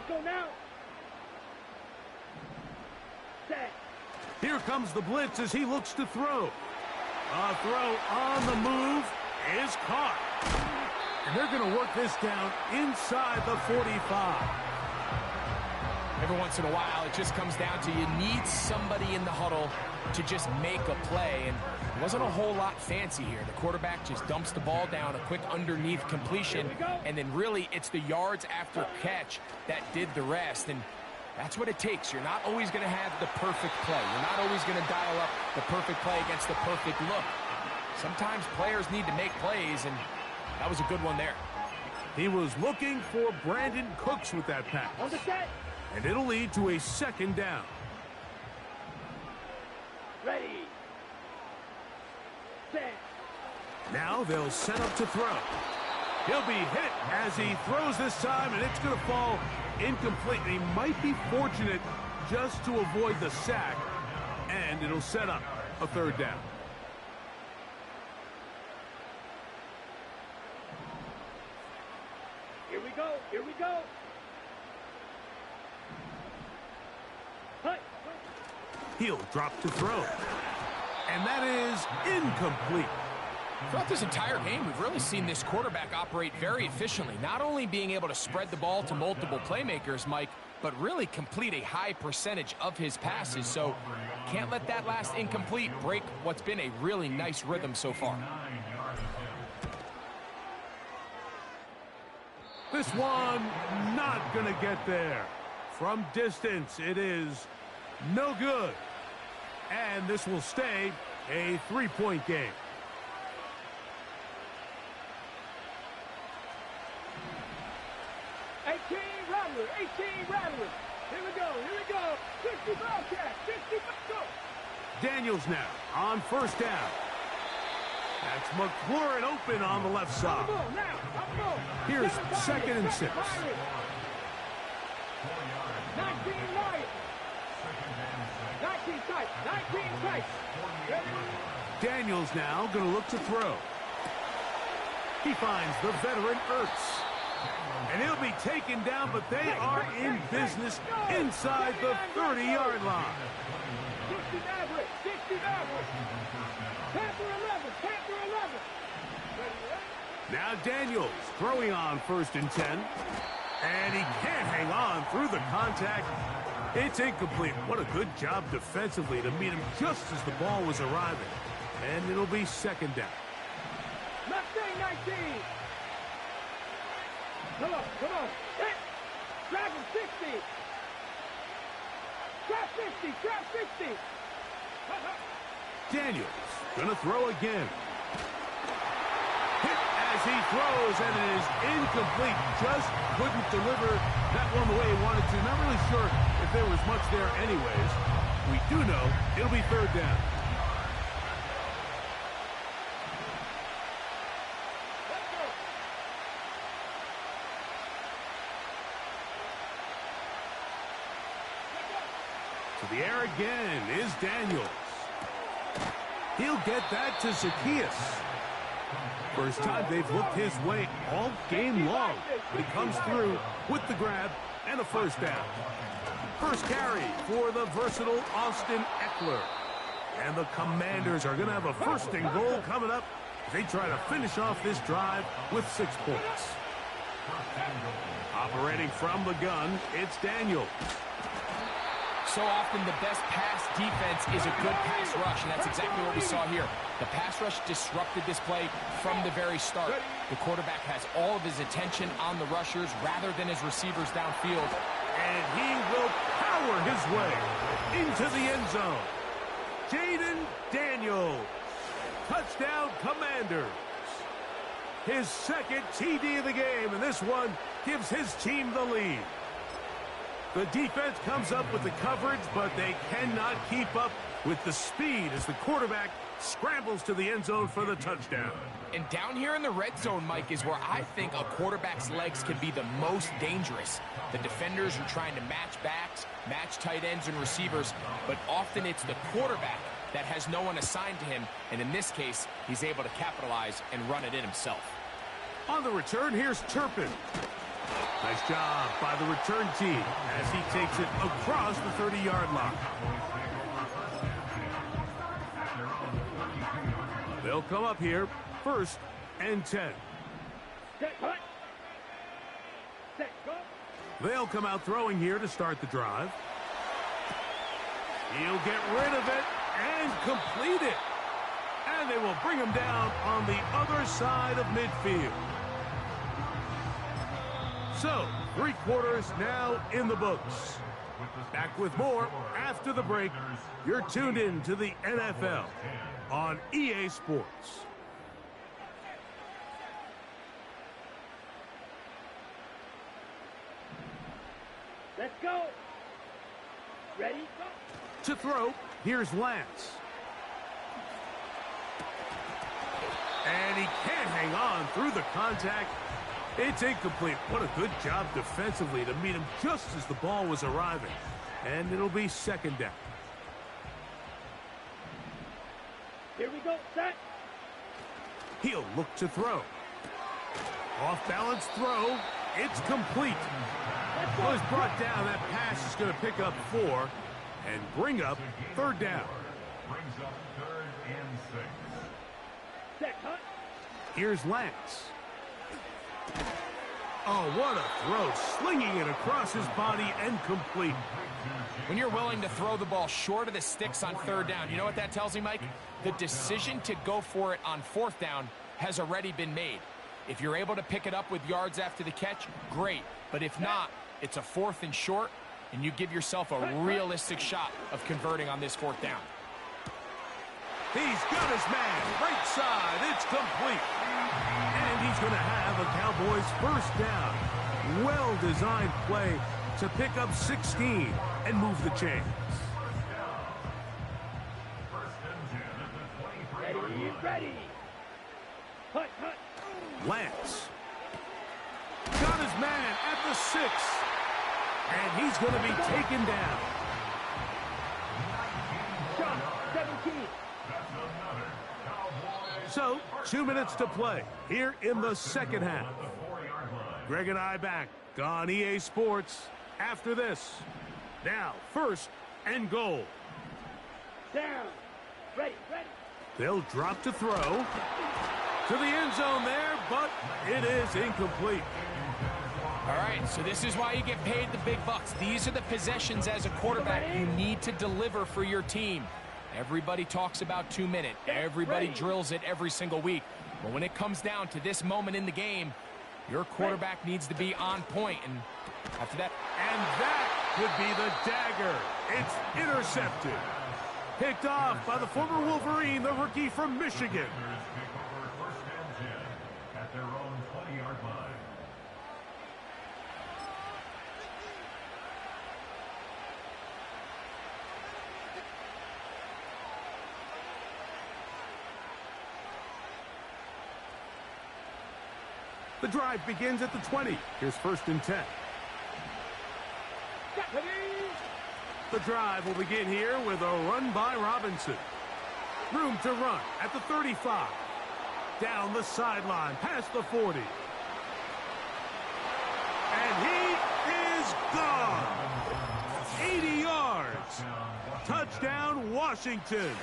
Let's go now. Set. Here comes the blitz as he looks to throw. A throw on the move is caught. And they're going to work this down inside the 45. Every once in a while, it just comes down to you need somebody in the huddle to just make a play. And it wasn't a whole lot fancy here. The quarterback just dumps the ball down, a quick underneath completion, and then really it's the yards after catch that did the rest. And that's what it takes. You're not always going to have the perfect play. You're not always going to dial up the perfect play against the perfect look. Sometimes players need to make plays, and that was a good one there. He was looking for Brandon Cooks with that pass. On the set. And it'll lead to a second down. Ready. Set. Now they'll set up to throw. He'll be hit as he throws this time, and it's going to fall incomplete. He might be fortunate just to avoid the sack, and it'll set up a third down. Here we go. Here we go. Hut. He'll drop to throw. And that is incomplete. Throughout this entire game, we've really seen this quarterback operate very efficiently, not only being able to spread the ball to multiple playmakers, Mike, but really complete a high percentage of his passes. So can't let that last incomplete break what's been a really nice rhythm so far. This one not going to get there. From distance, it is no good. And this will stay a 3-point game. Rattler, 18 Rattler. Here we go, here we go. 60 Bobcat, 60, go. Daniels now on first down. That's McLaurin open on the left side. Here's 2nd and 6. 19 Lions. 19 tight, 19 tight. Daniels now going to look to throw. He finds the veteran Ertz. And he'll be taken down, but they are in business inside the 30-yard line. 60 average, 60 average. Panther 11, Panther 11. Now Daniels throwing on 1st and 10. And he can't hang on through the contact. It's incomplete. What a good job defensively to meet him just as the ball was arriving. And it'll be 2nd down. Mustang 19. Come on, come on. Hit. Grab him, 60. Grab 60, grab 60. Daniels gonna throw again. Hit as he throws, and it is incomplete. Just couldn't deliver that one the way he wanted to. Not really sure if there was much there anyways. We do know it'll be 3rd down. The air again is Daniels. He'll get that to Zacchaeus. First time they've looked his way all game long. But he comes through with the grab and a 1st down. First carry for the versatile Austin Eckler. And the Commanders are going to have a 1st and goal coming up as they try to finish off this drive with 6 points. Operating from the gun, it's Daniels. So often the best pass defense is a good pass rush, and that's exactly what we saw here. The pass rush disrupted this play from the very start. The quarterback has all of his attention on the rushers rather than his receivers downfield. And he will power his way into the end zone. Jayden Daniels. Touchdown Commanders. His 2nd TD of the game, and this one gives his team the lead. The defense comes up with the coverage, but they cannot keep up with the speed as the quarterback scrambles to the end zone for the touchdown. And down here in the red zone, Mike, is where I think a quarterback's legs can be the most dangerous. The defenders are trying to match backs, match tight ends and receivers, but often it's the quarterback that has no one assigned to him, and in this case, he's able to capitalize and run it in himself. On the return, here's Turpin. Nice Nice job by the return team as he takes it across the 30-yard line. They'll come up here, 1st and 10. Set, cut. Set, go. They'll come out throwing here to start the drive. He'll get rid of it and complete it. And they will bring him down on the other side of midfield. So, 3 quarters now in the books. Back with more after the break. You're tuned in to the NFL on EA Sports. Let's go. Ready, go. To throw, here's Lance. And he can't hang on through the contact. It's incomplete. What a good job defensively to meet him just as the ball was arriving. And it'll be 2nd down. Here we go, set. He'll look to throw. Off-balance throw. It's complete. Well, he's brought down. That pass is going to pick up 4 and bring up 3rd down. Brings up 3rd and 6. Set, cut. Here's Lance. Oh, what a throw. Slinging it across his body and complete. When you're willing to throw the ball short of the sticks on 3rd down, you know what that tells me, Mike? The decision to go for it on 4th down has already been made. If you're able to pick it up with yards after the catch, great. But if not, it's a 4th and short, and you give yourself a realistic shot of converting on this 4th down. He's got his man. Right side. It's complete. And he's going to have a Cowboys 1st down. Well-designed play to pick up 16 and move the chains. Ready, ready. Cut, cut. Lance. Got his man at the 6. And he's going to be taken down. Shot, 17. So, 2 minutes to play here in the 2nd half. Greg and I back on EA Sports after this. Now, 1st and goal. Down. Ready, ready. They'll drop to throw. To the end zone there, but it is incomplete. All right, so this is why you get paid the big bucks. These are the possessions as a quarterback you need to deliver for your team. Everybody talks about 2 minutes. Everybody drills it every single week. But when it comes down to this moment in the game, your quarterback needs to be on point. And after that... And that could be the dagger. It's intercepted. Picked off by the former Wolverine, the rookie from Michigan. At their own 20-yard line. The drive begins at the 20. Here's 1st and 10. The drive will begin here with a run by Robinson. Room to run at the 35. Down the sideline, past the 40. And he is gone. 80 yards. Touchdown, Washington.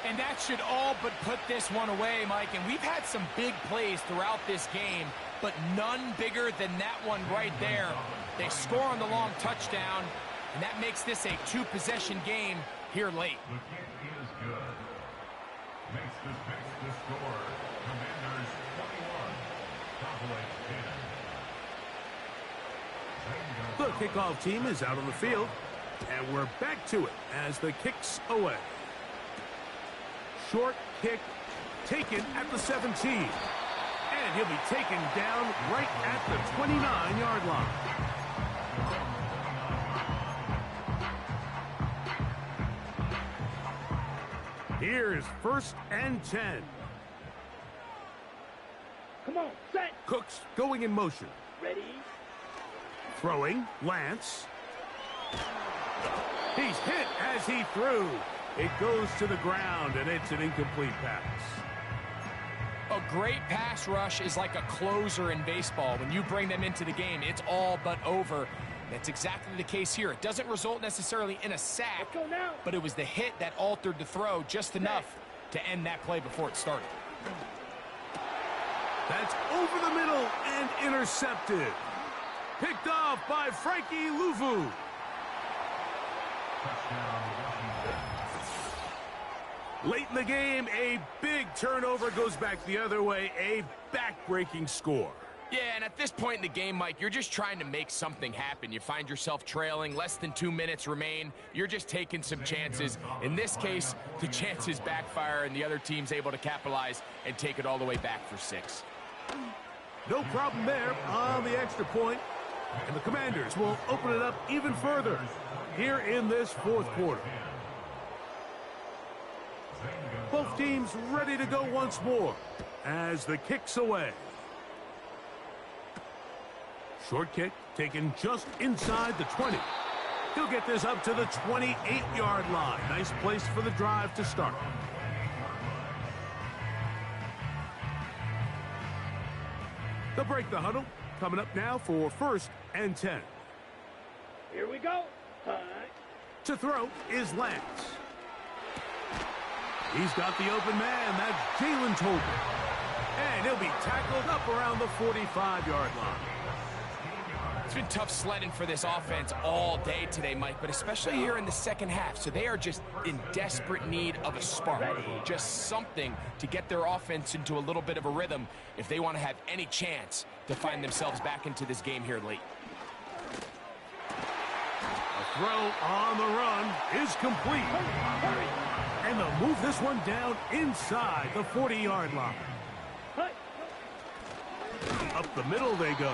And that should all but put this one away, Mike. And we've had some big plays throughout this game, but none bigger than that one right there. They score on the long touchdown, and that makes this a 2-possession game here late. The kick is good. Makes the pick to score. Commanders 21. Cowboys 10. The kickoff team is out on the field, and we're back to it as the kick's away. Short kick taken at the 17. And he'll be taken down right at the 29-yard line. Here's 1st and 10. Come on, set. Cooks going in motion. Ready. Throwing, Lance. He's hit as he threw. It goes to the ground, and it's an incomplete pass. A great pass rush is like a closer in baseball. When you bring them into the game, it's all but over. That's exactly the case here. It doesn't result necessarily in a sack, but it was the hit that altered the throw just enough to end that play before it started. That's over the middle and intercepted. Picked off by Frankie Luvu. Late in the game, a big turnover goes back the other way, a back-breaking score. Yeah, and at this point in the game, Mike, you're just trying to make something happen. You find yourself trailing, less than 2 minutes remain. You're just taking some chances. In this case, the chances backfire, and the other team's able to capitalize and take it all the way back for 6. No problem there on the extra point, and the Commanders will open it up even further here in this fourth quarter. Both teams ready to go once more as the kick's away. Short kick taken just inside the 20. He'll get this up to the 28-yard line. Nice place for the drive to start. They'll break the huddle. Coming up now for 1st and 10. Here we go. To throw is Lance. He's got the open man. That's Jalen Tolbert. And he'll be tackled up around the 45-yard line. It's been tough sledding for this offense all day today, Mike, but especially here in the second half. So they are just in desperate need of a spark, just something to get their offense into a little bit of a rhythm if they want to have any chance to find themselves back into this game here late. A throw on the run is complete. And they'll move this one down inside the 40-yard line. Up the middle they go.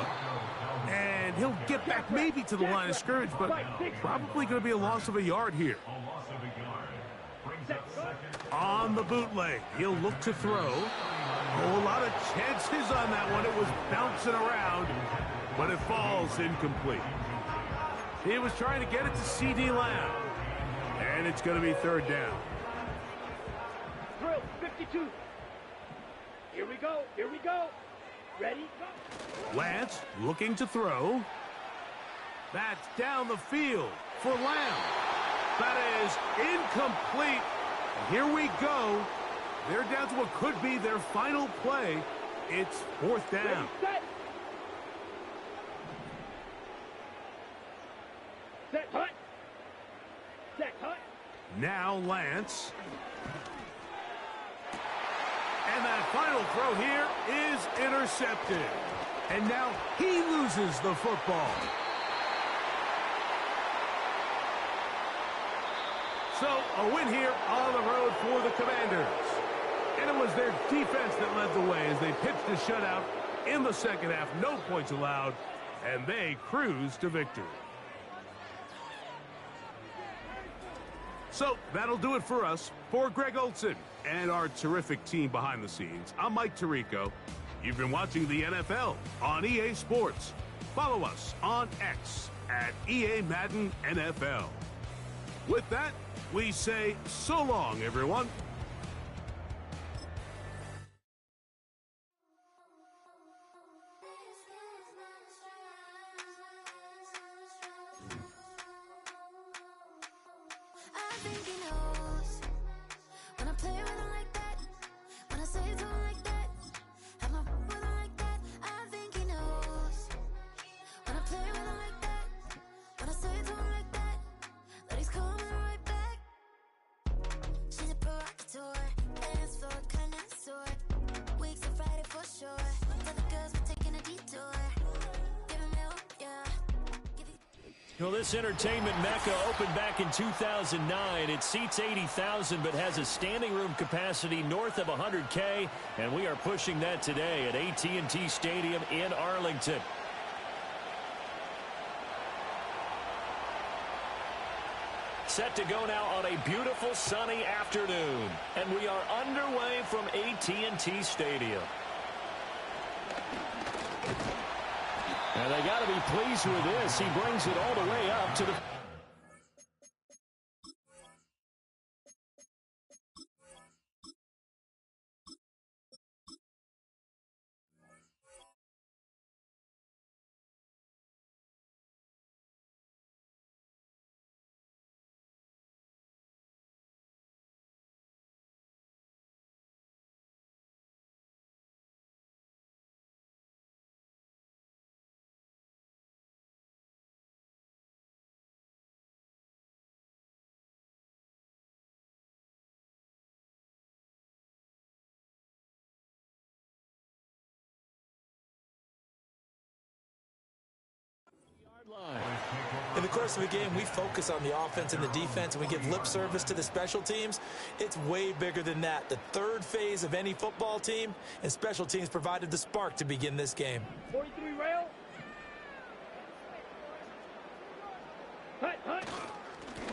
And he'll get back maybe to the line of scrimmage, but probably going to be a loss of a yard here. On the bootleg, he'll look to throw. Oh, a lot of chances on that one. It was bouncing around, but it falls incomplete. He was trying to get it to C.D. Lamb. And it's going to be 3rd down. Drill 52. Here we go. Here we go. Ready? Go. Lance looking to throw. That's down the field for Lamb. That is incomplete. Here we go. They're down to what could be their final play. It's 4th down. Ready, set. Set, hut. Set, hut. Now Lance. And that final throw here is intercepted. And now he loses the football. So a win here on the road for the Commanders. And it was their defense that led the way as they pitched a shutout in the second half. No points allowed, and they cruised to victory. So that'll do it for us. For Greg Olson and our terrific team behind the scenes, I'm Mike Tirico. You've been watching the NFL on EA Sports. Follow us on X at EA Madden NFL. With that, we say so long, everyone. Well, this entertainment mecca opened back in 2009. It seats 80,000 but has a standing room capacity north of 100K, and we are pushing that today at AT&T Stadium in Arlington. Set to go now on a beautiful sunny afternoon, and we are underway from AT&T Stadium. And they got to be pleased with this. He brings it all the way up to the the course of a game, we focus on the offense and the defense, and we give lip service to the special teams. It's way bigger than that. The third phase of any football team, and special teams provided the spark to begin this game. 43 rail. Hut, hut.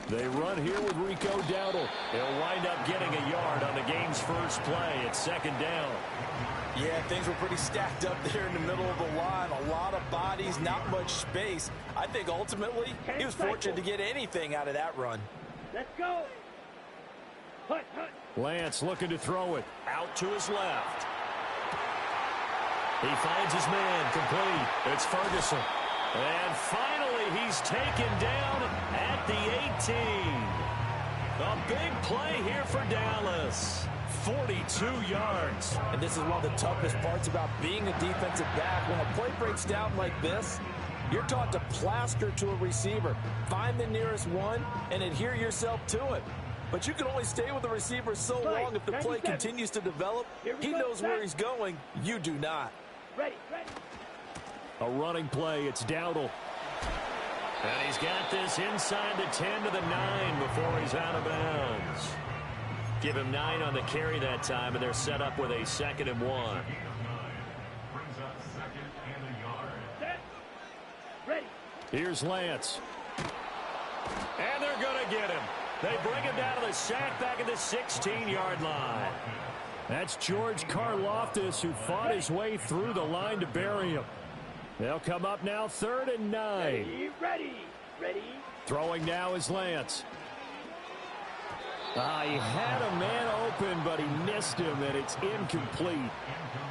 They run here with Rico Dowdle. He'll wind up getting a yard on the game's first play. It's second down. Yeah, things were pretty stacked up there in the middle of the line. A lot of bodies, not much space. I think ultimately he was fortunate to get anything out of that run. Let's go. Hut, hut. Lance looking to throw it out to his left. He finds his man complete. It's Ferguson. And finally he's taken down at the 18. A big play here for Dallas. 42 yards. And this is one of the toughest parts about being a defensive back. When a play breaks down like this, you're taught to plaster to a receiver. Find the nearest one and adhere yourself to it. But you can only stay with the receiver so long if the play continues to develop. He knows where he's going. You do not. Ready, ready. A running play. It's Dowdle. And he's got this inside the 10 to the 9 before he's out of bounds. Give him 9 on the carry that time, and they're set up with a 2nd and 1. Brings up 2nd and a yard. Set. Ready. Here's Lance. And they're going to get him. They bring him down to the sack back at the 16-yard line. That's George Karlaftis, who fought his way through the line to bury him. They'll come up now 3rd and 9. Ready, ready, ready. Throwing now is Lance. He had a man open, but he missed him, and it's incomplete.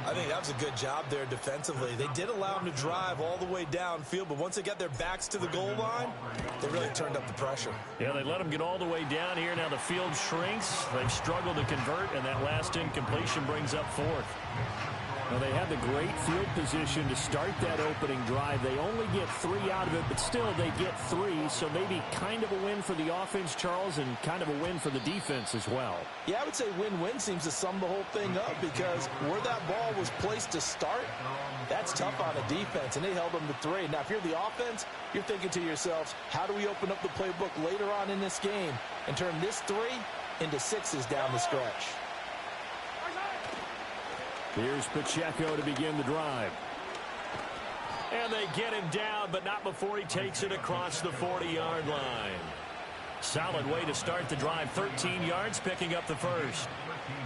I think that was a good job there defensively. They did allow him to drive all the way downfield, but once they got their backs to the goal line, they really turned up the pressure. Yeah, they let him get all the way down here. Now the field shrinks. They've struggled to convert, and that last incompletion brings up 4th. Now, they had the great field position to start that opening drive. They only get 3 out of it, but still they get 3, so maybe kind of a win for the offense, Charles, and kind of a win for the defense as well. Yeah, I would say win-win seems to sum the whole thing up, because where that ball was placed to start, that's tough on a defense, and they held them to 3. Now, if you're the offense, you're thinking to yourselves, how do we open up the playbook later on in this game and turn this 3 into 6s down the stretch? Here's Pacheco to begin the drive. And they get him down, but not before he takes it across the 40-yard line. Solid way to start the drive. 13 yards, picking up the first.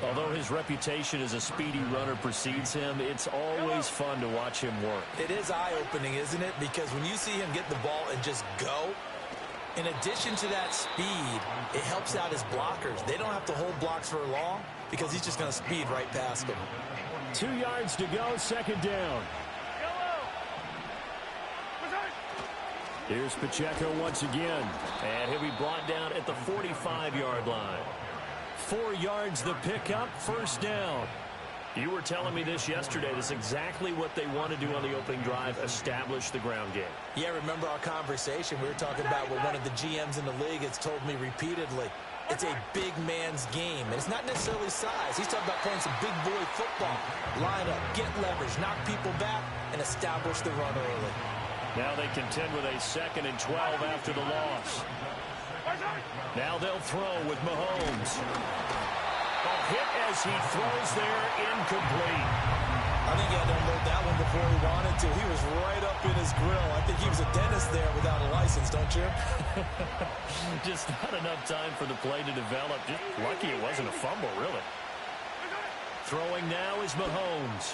Although his reputation as a speedy runner precedes him, it's always fun to watch him work. It is eye-opening, isn't it? Because when you see him get the ball and just go, in addition to that speed, it helps out his blockers. They don't have to hold blocks for long because he's just going to speed right past them. 2 yards to go, 2nd down. Here's Pacheco once again, and he'll be brought down at the 45-yard line. 4 yards the pickup, 1st down. You were telling me this yesterday. This is exactly what they want to do on the opening drive, establish the ground game. Yeah, remember our conversation? We were talking about what one of the GMs in the league has told me repeatedly. It's a big man's game, and it's not necessarily size. He's talking about playing some big boy football. Line up, get leverage, knock people back, and establish the run early. Now they contend with a 2nd and 12 after the loss. Now they'll throw with Mahomes. A hit as he throws there, incomplete. I think he had to unload that one before he wanted to. He was right up in his grill. I think he was a dentist there without a license, don't you? Just not enough time for the play to develop. Just lucky it wasn't a fumble, really. Throwing now is Mahomes.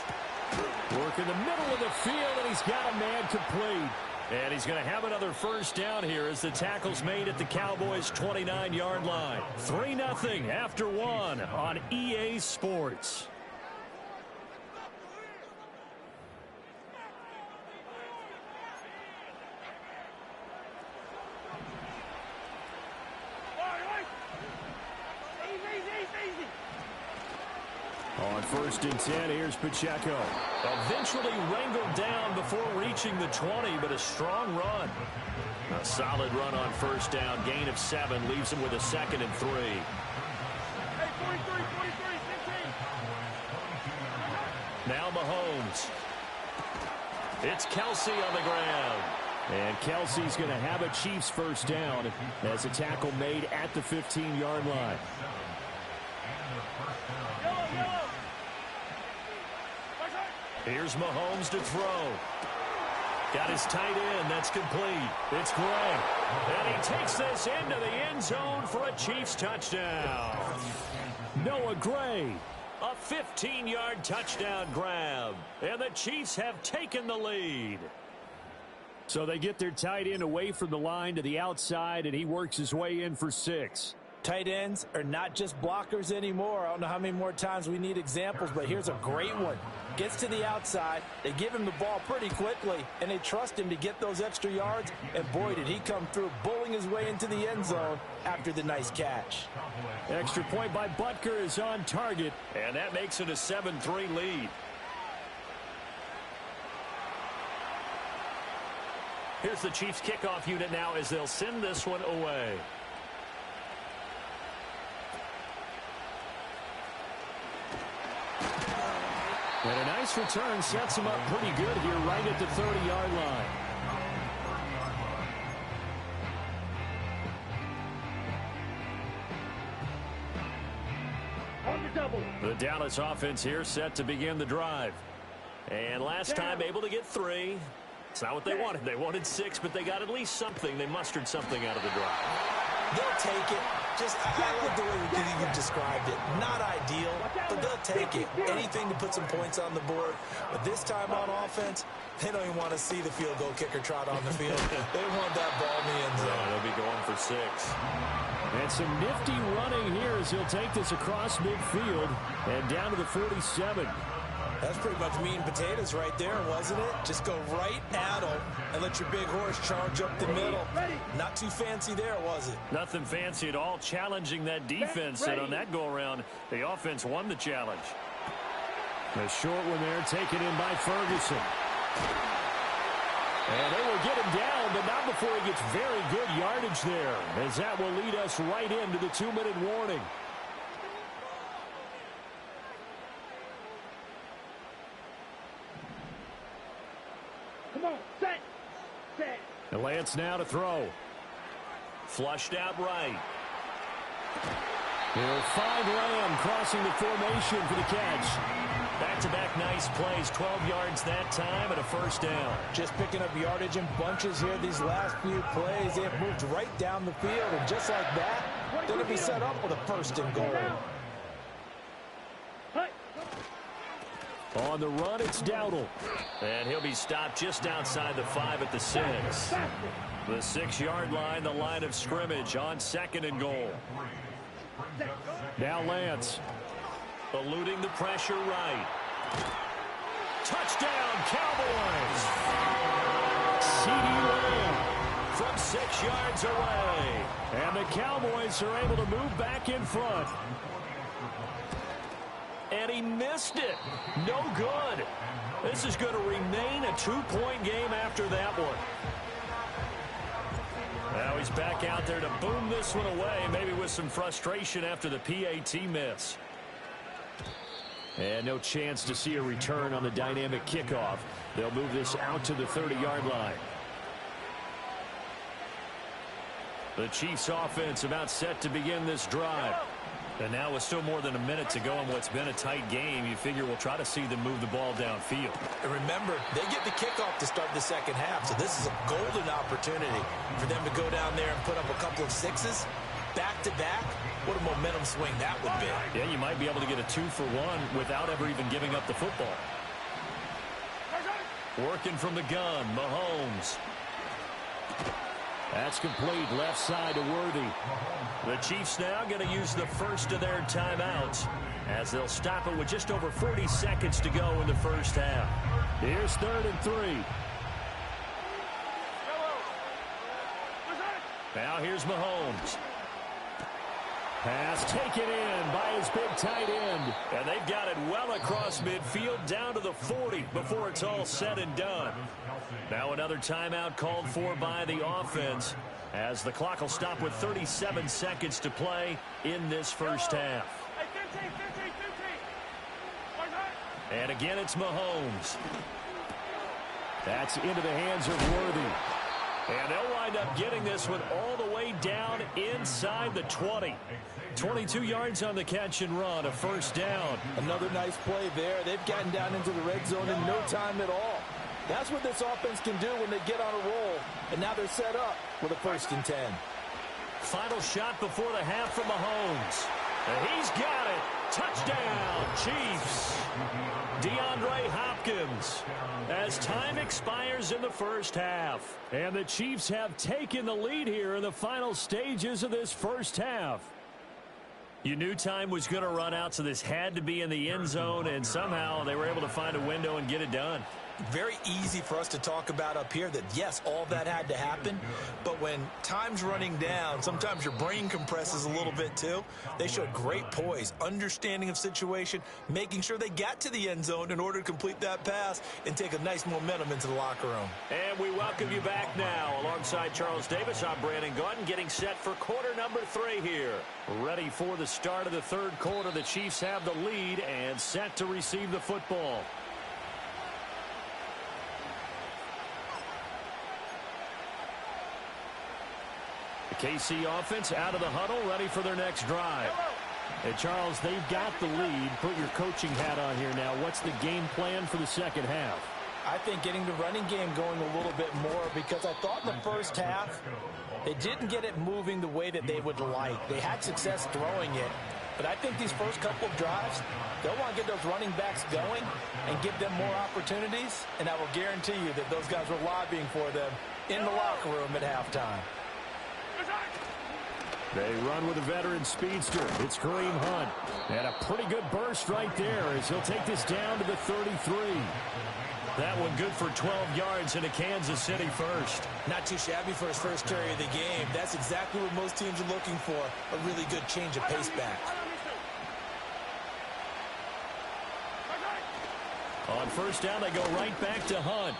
Work in the middle of the field, and he's got a man complete. And he's going to have another 1st down here as the tackle's made at the Cowboys' 29-yard line. 3-0 after 1 on EA Sports. On 1st and 10, here's Pacheco. Eventually wrangled down before reaching the 20, but a strong run. A solid run on 1st down. Gain of 7 leaves him with a 2nd and 3. Hey, 43, 15. Now Mahomes. It's Kelsey on the ground. And Kelsey's going to have a Chiefs first down as a tackle made at the 15-yard line. Here's Mahomes to throw. Got his tight end. That's complete. It's Gray. And he takes this into the end zone for a Chiefs touchdown. Noah Gray. A 15-yard touchdown grab. And the Chiefs have taken the lead. So they get their tight end away from the line to the outside, and he works his way in for 6. Tight ends are not just blockers anymore. I don't know how many more times we need examples, but here's a great one. Gets to the outside, they give him the ball pretty quickly, and they trust him to get those extra yards, and boy, did he come through, bowling his way into the end zone after the nice catch. Extra point by Butker is on target, and that makes it a 7-3 lead. Here's the Chiefs kickoff unit now as they'll send this one away. And a nice return sets him up pretty good here right at the 30-yard line. On the double. The Dallas offense here set to begin the drive. And last time able to get 3. It's not what they wanted. They wanted 6, but they got at least something. They mustered something out of the drive. They'll take it. I like the way you described it. Not ideal, but they'll take it. Anything to put some points on the board. But this time on offense, they don't even want to see the field goal kicker trot on the field. They want that ball in the end zone. Yeah, they'll be going for 6. And some nifty running here as he'll take this across midfield and down to the 47. That's pretty much meat and potatoes right there, wasn't it? Just go right at them and let your big horse charge up the middle. Not too fancy there, was it? Nothing fancy at all, challenging that defense. And on that go-around, the offense won the challenge. The short one there taken in by Ferguson. And they will get him down, but not before he gets very good yardage there, as that will lead us right into the 2-minute warning. Come on, set. The Lance now to throw. Flushed out right. He'll find Lamb crossing the formation for the catch. Back-to-back nice plays, 12 yards that time and a first down. Just picking up yardage in bunches here these last few plays. They have moved right down the field, and just like that, they're going to be set up with a first and goal. On the run, it's Dowdle. And he'll be stopped just outside the 5 at the 6. The 6-yard line, the line of scrimmage on 2nd and goal. Now Lance. Eluding the pressure right. Touchdown, Cowboys! CeeDee Lamb from 6 yards away. And the Cowboys are able to move back in front. And he missed it. No good. This is going to remain a 2-point game after that one. Now he's back out there to boom this one away, maybe with some frustration after the PAT miss. And no chance to see a return on the dynamic kickoff. They'll move this out to the 30-yard line. The Chiefs offense about set to begin this drive. And now with still more than a minute to go in what's been a tight game, you figure we'll try to see them move the ball downfield. And remember, they get the kickoff to start the second half, so this is a golden opportunity for them to go down there and put up a couple of 6s back-to-back. What a momentum swing that would be. Yeah, you might be able to get a 2-for-1 without ever even giving up the football. Working from the gun, Mahomes. That's complete, left side to Worthy. The Chiefs now going to use the first of their timeouts as they'll stop it with just over 40 seconds to go in the first half. Here's 3rd and 3. Now here's Mahomes. Pass taken in by his big tight end. And they've got it well across midfield down to the 40 before it's all said and done. Now another timeout called for by the offense as the clock will stop with 37 seconds to play in this first half. And again, it's Mahomes. That's into the hands of Worthy. And they'll wind up getting this one all the way down inside the 20. 22 yards on the catch and run, a first down. Another nice play there. They've gotten down into the red zone in no time at all. That's what this offense can do when they get on a roll. And now they're set up with a 1st and 10. Final shot before the half from Mahomes. And he's got it. Touchdown, Chiefs. DeAndre Hopkins. As time expires in the first half. And the Chiefs have taken the lead here in the final stages of this first half. You knew time was going to run out, so this had to be in the end zone, and somehow they were able to find a window and get it done. Very easy for us to talk about up here that, yes, all that had to happen, but when time's running down, sometimes your brain compresses a little bit too. They showed great poise, understanding of situation, making sure they got to the end zone in order to complete that pass and take a nice momentum into the locker room. And we welcome you back now. Alongside Charles Davis, I'm Brandon Gaudin, getting set for quarter number 3 here. Ready for the start of the third quarter. The Chiefs have the lead and set to receive the football. The KC offense out of the huddle, ready for their next drive. Hey, Charles, they've got the lead. Put your coaching hat on here now. What's the game plan for the second half? I think getting the running game going a little bit more, because I thought in the first half they didn't get it moving the way that they would like. They had success throwing it, but I think these first couple of drives, they'll want to get those running backs going and give them more opportunities, and I will guarantee you that those guys were lobbying for them in the locker room at halftime. They run with a veteran speedster. It's Kareem Hunt. And a pretty good burst right there as he'll take this down to the 33. That one good for 12 yards and a Kansas City first. Not too shabby for his first carry of the game. That's exactly what most teams are looking for, a really good change of pace back. On first down, they go right back to Hunt.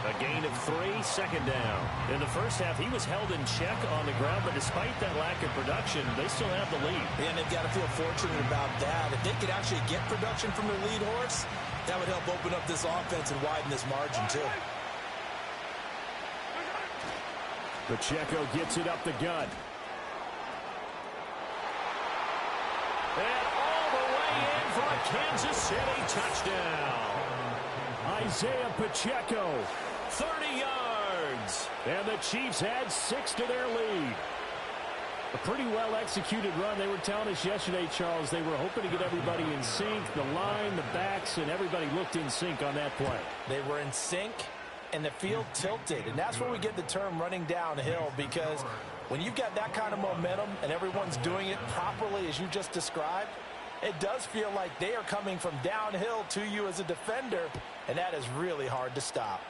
A gain of 3, second down. In the first half, he was held in check on the ground, but despite that lack of production, they still have the lead. And they've got to feel fortunate about that. If they could actually get production from their lead horse, that would help open up this offense and widen this margin, too. Pacheco gets it up the gut. And all the way in for a Kansas City touchdown. Isaiah Pacheco, 30 yards. And the Chiefs had 6 to their lead. A pretty well-executed run. They were telling us yesterday, Charles, they were hoping to get everybody in sync. The line, the backs, and everybody looked in sync on that play. They were in sync, and the field tilted. And that's where we get the term running downhill, because when you've got that kind of momentum and everyone's doing it properly as you just described, it does feel like they are coming from downhill to you as a defender, and that is really hard to stop.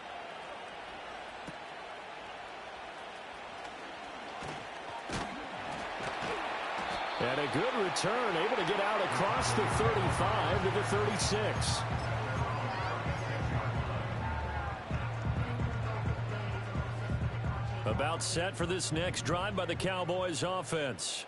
And a good return, able to get out across the 35 to the 36. About set for this next drive by the Cowboys offense.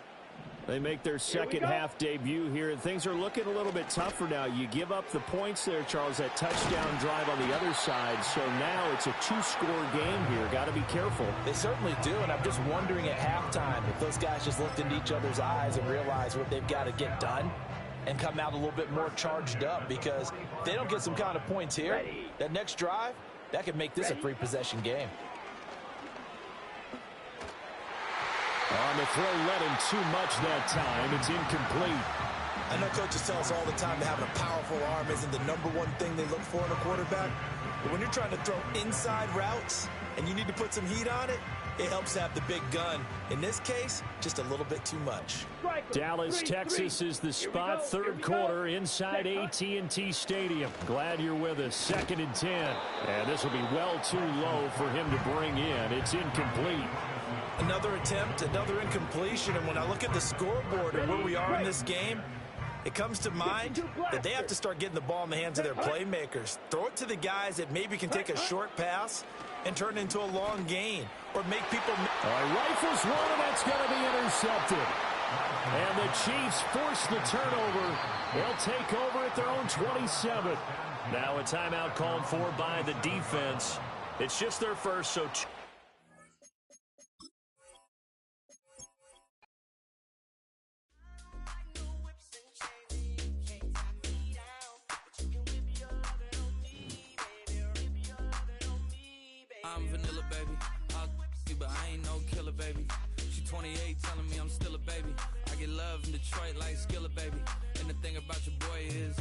They make their second half debut here, and things are looking a little bit tougher now. You give up the points there, Charles, that touchdown drive on the other side. So now it's a 2-score game here. Got to be careful. They certainly do, and I'm just wondering at halftime if those guys just looked into each other's eyes and realized what they've got to get done and come out a little bit more charged up, because if they don't get some kind of points here, that next drive, that could make this a 3-possession game. On the throw, let him too much that time. It's incomplete. I know coaches tell us all the time that having a powerful arm isn't the #1 thing they look for in a quarterback. But when you're trying to throw inside routes and you need to put some heat on it, it helps to have the big gun. In this case, just a little bit too much. Dallas, Texas is the spot. Third quarter inside AT&T Stadium. Glad you're with us. 2nd and 10. And this will be well too low for him to bring in. It's incomplete. Another attempt, another incompletion, and when I look at the scoreboard and where we are in this game, it comes to mind that they have to start getting the ball in the hands of their playmakers. Throw it to the guys that maybe can take a short pass and turn it into a long gain, or make people... Rifles one, and that's going to be intercepted. And the Chiefs force the turnover. They'll take over at their own 27. Now a timeout called for by the defense. It's just their first, so... baby. I'll you, but I ain't no killer, baby. She 28, telling me I'm still a baby. I get love in Detroit like Skilla, baby. And the thing about your boy is